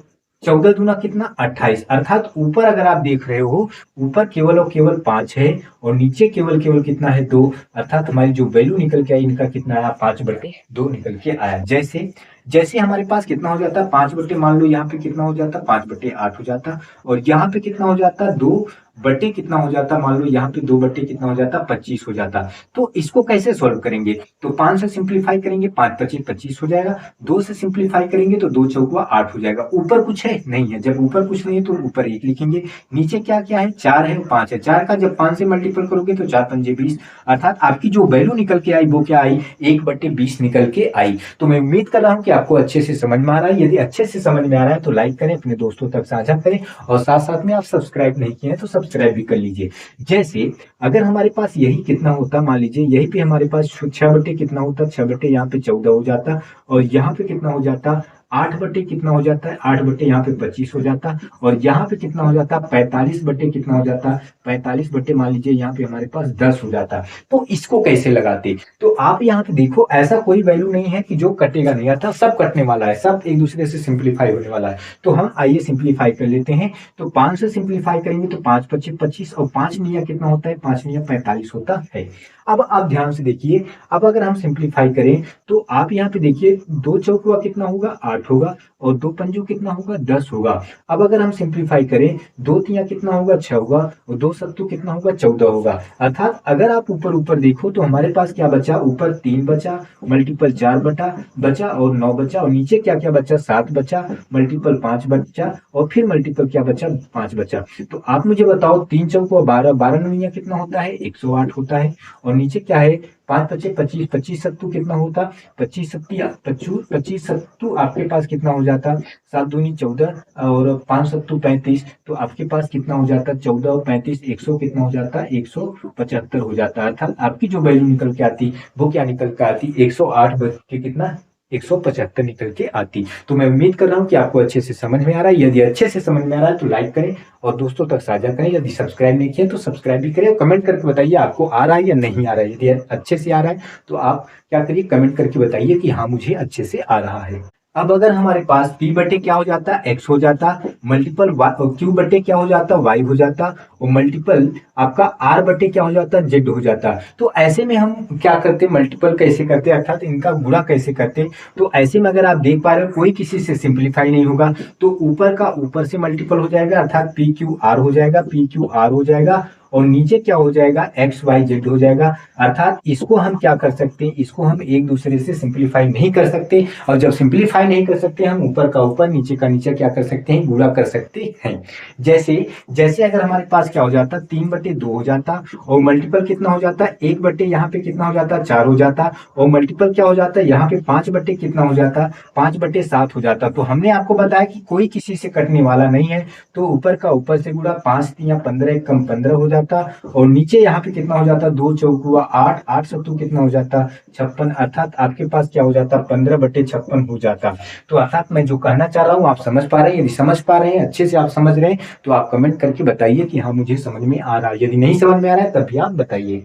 14 दूना कितना 28, अर्थात ऊपर अगर आप देख रहे हो ऊपर केवल और केवल 5 है और नीचे केवल केवल कितना है 2, अर्थात हमारी जो वैल्यू निकल के आई इनका कितना आया 5/2 निकल के आया। जैसे जैसे हमारे पास कितना हो जाता 5 बटे, मान लो यहाँ पे कितना हो जाता 5/8 हो जाता, और यहाँ पे कितना हो जाता 2 बटे कितना हो जाता, मान लो यहाँ पे 2 बटे कितना हो जाता 25 हो जाता। तो इसको कैसे सॉल्व करेंगे, तो 5 से सिंप्लीफाई करेंगे 5 25 25 हो जाएगा, 2 से सिंप्लीफाई करेंगे तो 2 चौका 8 हो जाएगा। ऊपर कुछ है नहीं है, जब ऊपर कुछ नहीं है तो ऊपर 1 लिखेंगे, नीचे क्या क्या है 4 है 5 है, 4 का जब 5 से मल्टीपल करोगे तो 4 पंजे 20, अर्थात आपकी जो वैल्यू निकल के आई वो क्या आई 1/20 निकल के आई। तो मैं उम्मीद कर रहा हूँ कि आपको अच्छे से समझ में आ रहा है। यदि अच्छे से समझ में आ रहा है तो लाइक करें, अपने दोस्तों तक साझा करें, और साथ साथ में आप सब्सक्राइब नहीं किए हैं तो सब्सक्राइब भी कर लीजिए। जैसे अगर हमारे पास यही कितना होता, मान लीजिए यही पे हमारे पास 6 बटे कितना होता 6 बटे यहाँ पे 14 हो जाता, और यहाँ पे कितना हो जाता 8 बटे कितना हो जाता है, 8 बटे यहाँ पे 25 हो जाता है, और यहाँ पे कितना हो जाता है, 45 बटे कितना हो जाता है, 45 बटे मान लीजिए यहाँ पे हमारे पास 10 हो जाता। तो इसको कैसे लगाते, तो आप यहाँ पे देखो ऐसा कोई वैल्यू नहीं है कि जो कटेगा नहीं, अर्थात सब कटने वाला है, सब एक दूसरे से सिंप्लीफाई होने वाला है। तो हम आइए सिंप्लीफाई कर लेते हैं। तो 5 से सिंप्लीफाई करेंगे तो 5 पच्चीस 25 और 5 निया कितना होता है, 5 निया 45 होता है। अब आप ध्यान से देखिए, अब अगर हम सिंप्लीफाई करें तो आप यहाँ पे देखिए 2 चौकुआ कितना होगा, 8 होगा, और 2 पंजू कितना होगा, 10 होगा। अब अगर हम सिंप्लीफाई करें 2 तिया कितना होगा, 6 होगा, और 2 सत्तू कितना होगा, 14 होगा। अर्थात अगर आप ऊपर ऊपर देखो तो हमारे पास क्या बचा, ऊपर 3 बचा, मल्टीपल 4 बचा और 9 बचा, और नीचे क्या क्या बचा, 7 बचा, मल्टीपल 5 बचा, और फिर मल्टीपल क्या बचा, 5 बचा। तो आप मुझे बताओ 3 चौको 12, 12 नौया कितना होता है, 108 होता है, और नीचे क्या है 5 पचे 25, 25 सत्तू कितना होता, 25 सत्तू आपके पास कितना हो जाता, 7 दूनी 14 और 5 सत्तू 35, तो आपके पास कितना हो जाता, 14 और 35 100 कितना हो जाता, 175 हो जाता। अर्थात आपकी जो वैल्यू निकल के आती वो क्या निकल के आती, 108 बच के कितना, 175 निकल के आती। तो मैं उम्मीद कर रहा हूँ कि आपको अच्छे से समझ में आ रहा है। यदि अच्छे से समझ में आ रहा है तो लाइक करें और दोस्तों तक साझा करें। यदि सब्सक्राइब नहीं किया तो सब्सक्राइब भी करें, और कमेंट करके बताइए आपको आ रहा है या नहीं आ रहा है। यदि अच्छे से आ रहा है तो आप क्या करिए, कमेंट करके बताइए कि हाँ मुझे अच्छे से आ रहा है। अब अगर हमारे पास p बटे क्या हो जाता, x हो जाता, मल्टीपल q बटे क्या हो जाता, y हो जाता, और मल्टीपल आपका r बटे क्या हो जाता, z हो जाता। तो ऐसे में हम क्या करते, मल्टीपल कैसे करते, अर्थात इनका गुणा कैसे करते। तो ऐसे में अगर आप देख पा रहे हो कोई किसी से सिंप्लीफाई नहीं होगा, तो ऊपर का ऊपर से मल्टीपल हो जाएगा, अर्थात पी क्यू आर हो जाएगा, पी क्यू आर हो जाएगा, और नीचे क्या हो जाएगा, एक्स वाई जेड हो जाएगा। अर्थात इसको हम क्या कर सकते हैं, इसको हम एक दूसरे से सिंप्लीफाई नहीं कर सकते, और जब सिंप्लीफाई नहीं कर सकते हम ऊपर का ऊपर नीचे का नीचे क्या कर सकते हैं, गुणा कर सकते हैं। जैसे जैसे अगर हमारे पास क्या हो जाता, 3 बटे 2 हो जाता, और मल्टीपल कितना हो जाता, 1 बटे यहाँ पे कितना हो जाता, 4 हो जाता, और मल्टीपल क्या हो जाता है यहाँ पे 5 बटे कितना हो जाता, 5 बटे 7 हो जाता। तो हमने आपको बताया कि कोई किसी से कटने वाला नहीं है, तो ऊपर का ऊपर से गुणा, 5 तिया 15 एक कम 15 हो जाता, और नीचे यहाँ पे कितना हो जाता, 2 चौकुआ 8, 8 सत्तू कितना हो जाता, 56। अर्थात आपके पास क्या हो जाता, 15 बटे 56 हो जाता। तो अर्थात मैं जो कहना चाह रहा हूँ आप समझ पा रहे हैं, यदि समझ पा रहे हैं, अच्छे से आप समझ रहे हैं तो आप कमेंट करके बताइए कि हाँ मुझे समझ में आ रहा है। यदि नहीं समझ में आ रहा है तब भी आप बताइए।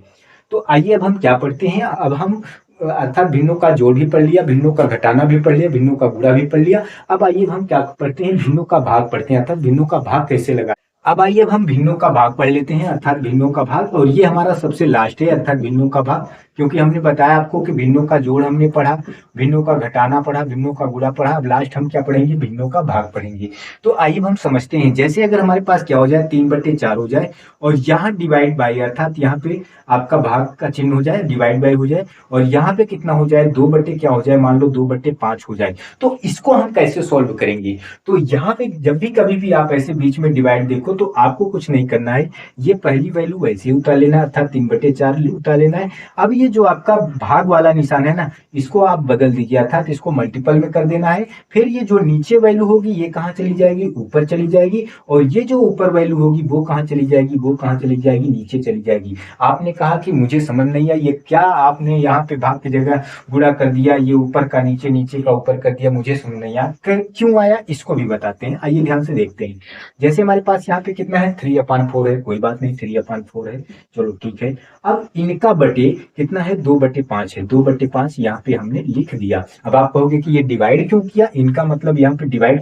तो आइए अब हम क्या पढ़ते हैं, अब हम अर्थात भिन्नों का जोड़ भी पढ़ लिया, भिन्नों का घटाना भी पढ़ लिया, भिन्नों का गुणा भी पढ़ लिया। अब आइए हम क्या पढ़ते हैं, भिन्नों का भाग पढ़ते हैं, अर्थात भिन्नों का भाग कैसे लगा। अब आइए अब हम भिन्नों का भाग पढ़ लेते हैं, अर्थात भिन्नों का भाग, और ये हमारा सबसे लास्ट है, अर्थात भिन्नों का भाग, क्योंकि हमने बताया आपको कि भिन्नों का जोड़ हमने पढ़ा, भिन्नों का घटाना पढ़ा, भिन्नों का गुणा पढ़ा, अब लास्ट हम क्या पढ़ेंगे, भिन्नों का भाग पढ़ेंगे। तो आइए हम समझते हैं। जैसे अगर हमारे पास क्या हो जाए, 3 बटे 4 हो जाए, और यहाँ डिवाइड बाई, अर्थात यहाँ पे आपका भाग का चिन्ह हो जाए, डिवाइड बाई हो जाए, और यहाँ पे कितना हो जाए, 2 बटे क्या हो जाए, मान लो 2 बटे 5 हो जाए। तो इसको हम कैसे सॉल्व करेंगे, तो यहाँ पे जब भी कभी भी आप ऐसे बीच में डिवाइड देखो तो आपको कुछ नहीं करना है, ये पहली वैल्यू वैसे ही उतार लेना है, अर्थात 3 बटे 4 उतार लेना है। अब ये जो आपका भाग वाला निशान है ना, इसको आप बदल दीजिए, अर्थात इसको मल्टीपल में कर देना है। फिर ये जो नीचे वैल्यू होगी ये कहाँ चली जाएगी, ऊपर चली जाएगी, और ये जो ऊपर वैल्यू होगी वो कहाँ चली जाएगी, वो कहाँ चली जाएगी, नीचे चली जाएगी। आपने कहा कि मुझे समझ नहीं आई, ये क्या आपने यहाँ पे भाग की जगह गुणा कर दिया, ये ऊपर का नीचे, नीचे का ऊपर कर दिया, मुझे समझ नहीं आया क्यों आया, इसको भी बताते हैं। आइए ध्यान से देखते हैं। जैसे हमारे पास यहाँ पे कितना है, 3/4 है, कोई बात नहीं, 3/4 है, चलो ठीक है। अब इनका बटे कितना है, 2/5 है, 2/5 यहाँ पे हमने लिख दिया। अब आप कहोगे कि ये डिवाइड क्यों किया, इनका मतलब यहाँ पे डिवाइड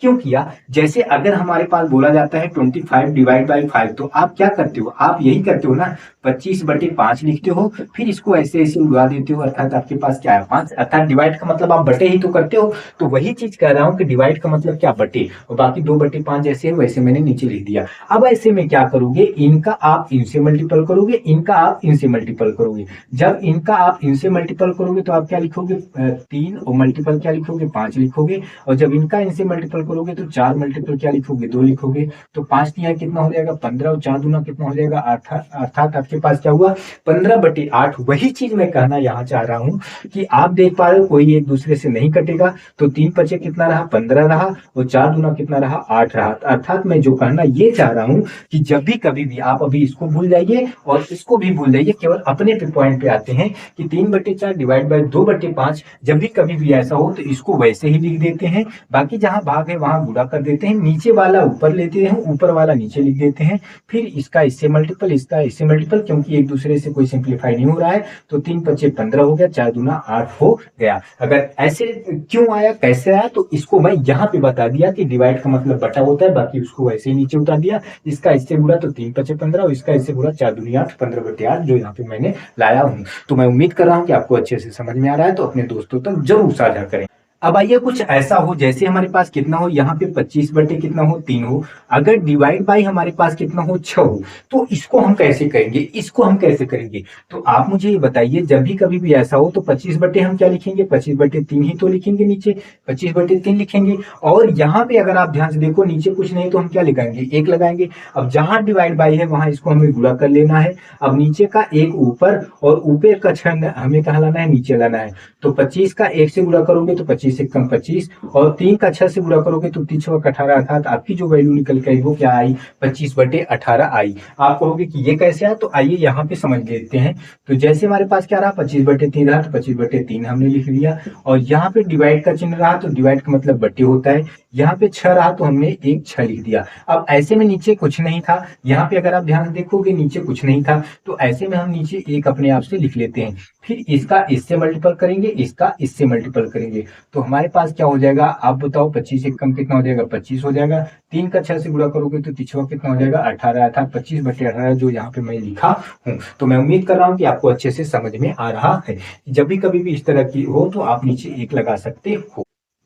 क्यों किया, जैसे अगर हमारे पास बोला जाता है 25 डिवाइड बाई 5, तो आप क्या करते हो, आप यही करते हो ना, 25/5 लिखते हो, फिर इसको ऐसे ऐसे उड़ा देते हो, अर्थात आपके पास क्या है 5, अर्थात डिवाइड का मतलब आप बटे ही तो करते हो। तो वही चीज कह रहा हूँ कि डिवाइड का मतलब क्या, बटे, और बाकी 2/5 जैसे है वैसे मैंने नीचे लिख दिया। अब ऐसे में क्या करोगे, इनका आप इनसे मल्टीपल करोगे, इनका आप इनसे मल्टीपल करोगे। जब इनका आप इनसे मल्टीपल करोगे तो आप क्या लिखोगे, 3, और मल्टीपल क्या लिखोगे, 5 लिखोगे, और जब इनका इनसे मल्टीपल करोगे तो 4 मल्टीपल क्या लिखोगे, 2 लिखोगे। तो 5 तिया कितना हो जाएगा 15 और 4 दूना कितना हो जाएगा 8, अर्थात आपके पास क्या हुआ 15/8। वही चीज मैं कहना यहाँ चाह रहा हूँ कि आप देख पा रहे हो कोई एक दूसरे से नहीं कटेगा। तो 3 पचे कितना रहा 15 रहा और 4 दूना कितना रहा 8 रहा। अर्थात मैं जो कहना ये चाह रहा हूँ कि जब भी कभी भी आप अभी इसको भूल जाइए और इसको भी भूल जाइए, केवल अपने पे पॉइंट पे आते हैं कि 3/4 डिवाइड बाय 2/5। जब भी कभी भी ऐसा हो तो इसको वैसे ही लिख देते हैं, बाकी जहां भाग है वहां गुणा कर देते हैं, नीचे वाला ऊपर लेते हैं, ऊपर वाला नीचे लिख देते हैं, फिर इसका इससे मल्टीपल, इसका इससे मल्टीपल, क्योंकि एक दूसरे से कोई सिंप्लीफाई नहीं हो रहा है। तो 3 पचे 15 हो गया, 4 दूना 8 हो गया। अगर ऐसे क्यों आया, कैसे आया, तो इसको मैं यहाँ पे बता दिया कि डिवाइड का मतलब बटा होता है, बाकी उसको वैसे ही नीचे उतार दिया। इसका इससे गुणा तो 3 पचे 15 और इसका इससे गुणा 4 दूनी 8, 15/8 जो यहाँ पे मैंने लाया हूँ। तो मैं उम्मीद कर रहा हूँ कि आपको अच्छे से समझ में आ रहा है, तो अपने दोस्तों तक जरूर साझा करें। अब आइए कुछ ऐसा हो जैसे हमारे पास कितना हो, यहाँ पे 25 बटे कितना हो 3 हो, अगर डिवाइड बाई हमारे पास कितना हो 6 हो, तो इसको हम कैसे करेंगे, इसको हम कैसे करेंगे। तो आप मुझे ये बताइए, जब भी कभी भी ऐसा हो तो 25 बटे हम क्या लिखेंगे, 25/3 ही तो लिखेंगे, नीचे 25/3 लिखेंगे। और यहाँ पे अगर आप ध्यान से देखो नीचे कुछ नहीं तो हम क्या लगाएंगे, 1 लगाएंगे। अब जहां डिवाइड बाई है वहां इसको हमें गुणा कर लेना है। अब नीचे का 1 ऊपर और ऊपर का 6 हमें कहा लाना है, नीचे लाना है। तो 25 का 1 से गुणा करोगे तो 25 से कम 25, और 3 का 6 से गुणा करोगे तो 3 6 18, अर्थात आपकी जो वैल्यू निकल के आई वो क्या आई 25/18 आई। आप कहोगे कि ये कैसे आया, तो आइए यहाँ पे समझ लेते हैं। तो जैसे हमारे पास क्या रहा 25/3 रहा, तो 25/3 हमने लिख लिया, और यहाँ पे डिवाइड का चिन्ह रहा तो डिवाइड का मतलब बट्टे होता है। यहाँ पे 6 रहा तो हमने एक 6 लिख दिया। अब ऐसे में नीचे कुछ नहीं था, यहाँ पे अगर आप ध्यान से देखोगे नीचे कुछ नहीं था, तो ऐसे में हम नीचे एक अपने आप से लिख लेते हैं। फिर इसका इससे मल्टीपल करेंगे, इसका इससे मल्टीपल करेंगे, तो हमारे पास क्या हो जाएगा, आप बताओ 25 से कम कितना हो जाएगा 25 हो जाएगा। 3 का 6 से गुणा करोगे तो 3 कितना हो जाएगा 18, अर्थात 25/18 जो यहाँ पे मैं लिखा हूँ। तो मैं उम्मीद कर रहा हूँ कि आपको अच्छे से समझ में आ रहा है। जब भी कभी भी इस तरह की हो तो आप नीचे 1 लगा सकते हो।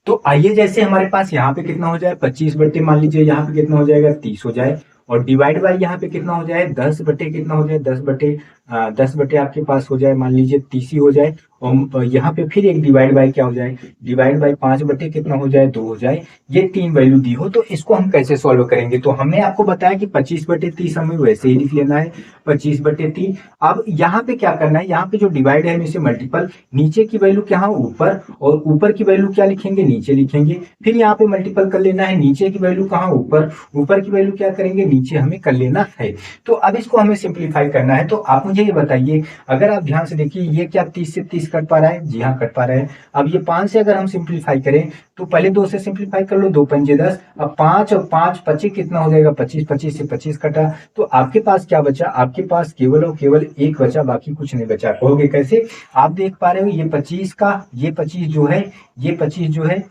तो आइए जैसे हमारे पास यहाँ पे कितना हो जाए 25 बटे, मान लीजिए यहाँ पे कितना हो जाएगा 30 हो जाए, और डिवाइड बाय यहाँ पे कितना हो जाए 10 बटे कितना हो जाए 10 बटे आपके पास हो जाए मान लीजिए 30 ही हो जाए, और यहाँ पे फिर एक डिवाइड बाय क्या हो जाए, डिवाइड बाय 5 बटे कितना हो जाए 2 हो जाए। ये 3 वैल्यू दी हो तो इसको हम कैसे सॉल्व करेंगे। तो हमने आपको बताया कि 25/30 हमें वैसे ही लिख लेना है 25/3। अब यहाँ पे क्या करना है, यहाँ पे जो डिवाइड है इसे मल्टीपल, नीचे की वैल्यू क्या ऊपर, और ऊपर की वैल्यू क्या लिखेंगे नीचे लिखेंगे। फिर यहाँ पे मल्टीपल कर लेना है, नीचे की वैल्यू कहाँ ऊपर, ऊपर की वैल्यू क्या करेंगे नीचे हमें कर लेना है। तो अब इसको हमें सिंप्लीफाई करना है। तो आप मुझे ये बताइए, अगर आप ध्यान से देखिए ये क्या 30 से 30 कट पा रहा है, जी हाँ कट पा रहा है। अब ये 5 से अगर हम सिंप्लीफाई करें तो पहले 2 से सिंप्लीफाई कर लो, 2 पंजे 10। अब 5 और 5 25 कितना हो जाएगा 25, 25 से 25 कटा, तो आपके पास क्या बचा, आपके पास केवल और केवल 1 बचा, बाकी कुछ नहीं बचा। कहोगे कैसे, आप देख पा रहे हो ये 25 का ये 25 जो है, ये 25 जो है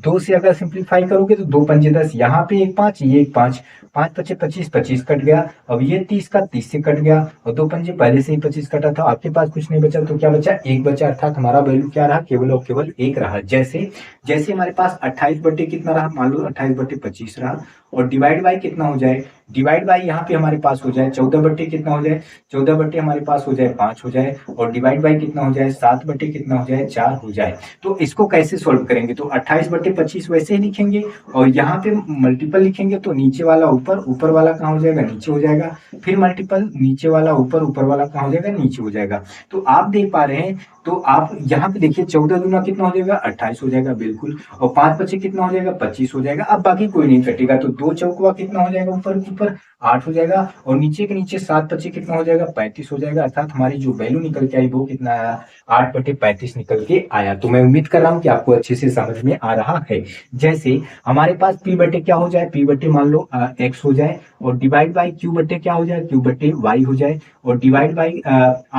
2 से अगर सिंप्लीफाई करोगे तो 2 पंजे 10, यहाँ पे 1 5 ये 1 5, 5 पचे 25, 25 कट गया। अब ये 30 का 30 से कट गया, और 2 पंजे पहले से ही 25 कटा था, आपके पास कुछ नहीं बचा, तो क्या बचा 1 बचा, अर्थात हमारा वैल्यू क्या रहा केवल और केवल 1 रहा। जैसे जैसे हमारे पास 28 बटे कितना रहा, मान लो 28/25 रहा, और डिवाइड बाय कितना हो जाए, डिवाइड बाय यहाँ पे हमारे पास हो जाए 14 बटे कितना हो जाए, 14 बटे हमारे पास हो जाए 5 हो जाए, और डिवाइड बाय कितना हो जाए 7 बटे कितना हो जाए 4 हो जाए। तो इसको कैसे सोल्व करेंगे, तो 28/25 वैसे ही लिखेंगे, और यहाँ पे मल्टीपल लिखेंगे तो नीचे वाला ऊपर, ऊपर वाला कहाँ हो जाएगा नीचे हो जाएगा, फिर मल्टीपल नीचे वाला ऊपर, ऊपर वाला कहाँ हो जाएगा नीचे हो जाएगा। तो आप देख पा रहे हैं, तो आप यहाँ पे देखिए 14 दूना कितना हो जाएगा 28 हो जाएगा बिल्कुल, और 5 पचे कितना हो जाएगा 25 हो जाएगा। अब बाकी कोई नहीं कटेगा, तो 2 चौकवा कितना हो जाएगा ऊपर ऊपर 8 हो जाएगा, और नीचे के नीचे 7 पचे कितना हो जाएगा 35 हो जाएगा, अर्थात हमारी जो वैल्यू निकल के आई वो कितना आया 8/35 निकल के आया। तो मैं उम्मीद कर रहा हूँ कि आपको अच्छे से समझ में आ रहा है। जैसे हमारे पास p बटे क्या हो जाए, p बटे मान लो x हो जाए, और डिवाइड बाई q बटे क्या हो जाए, q बटे y हो जाए, और डिवाइड बाई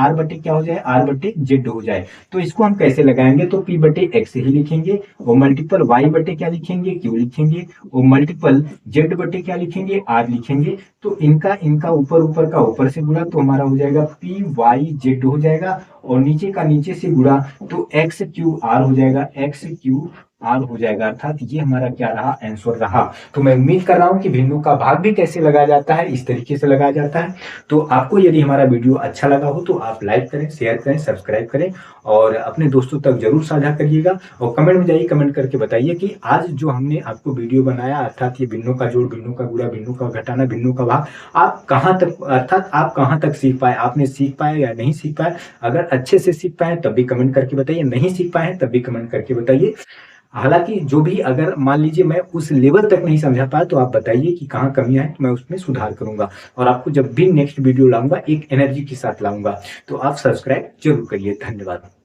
r बटे क्या हो जाए, r बटे z हो जाए। तो इसको हम कैसे लगाएंगे, तो p बटे x ही लिखेंगे, और मल्टीपल y बटे क्या लिखेंगे q लिखेंगे, और मल्टीपल z बटे क्या लिखेंगे r लिखेंगे। तो इनका इनका ऊपर ऊपर का ऊपर से गुणा, तो हमारा हो जाएगा p y z हो जाएगा, और नीचे का नीचे से गुणा तो x क्यू r हो जाएगा, x क्यू आर हो जाएगा, अर्थात ये हमारा क्या रहा, आंसर रहा। तो मैं उम्मीद कर रहा हूँ कि भिन्नों का भाग भी कैसे लगाया जाता है, इस तरीके से लगाया जाता है। तो आपको यदि हमारा वीडियो अच्छा लगा हो तो आप लाइक करें, शेयर करें, सब्सक्राइब करें और अपने दोस्तों तक जरूर साझा करिएगा। और कमेंट में जाइए, कमेंट करके बताइए कि आज जो हमने आपको वीडियो बनाया, अर्थात ये भिन्नों का जोड़, भिन्नों का गुणा, भिन्नों का घटाना, भिन्नों का भाग, आप कहाँ तक, अर्थात आप कहाँ तक सीख पाए, आपने सीख पाए या नहीं सीख पाए। अगर अच्छे से सीख पाए तब भी कमेंट करके बताइए, नहीं सीख पाए तब भी कमेंट करके बताइए। हालांकि जो भी, अगर मान लीजिए मैं उस लेवल तक नहीं समझा पाया तो आप बताइए कि कहाँ कमियां हैं, तो मैं उसमें सुधार करूंगा और आपको जब भी नेक्स्ट वीडियो लाऊंगा एक एनर्जी के साथ लाऊंगा। तो आप सब्सक्राइब जरूर करिए। धन्यवाद।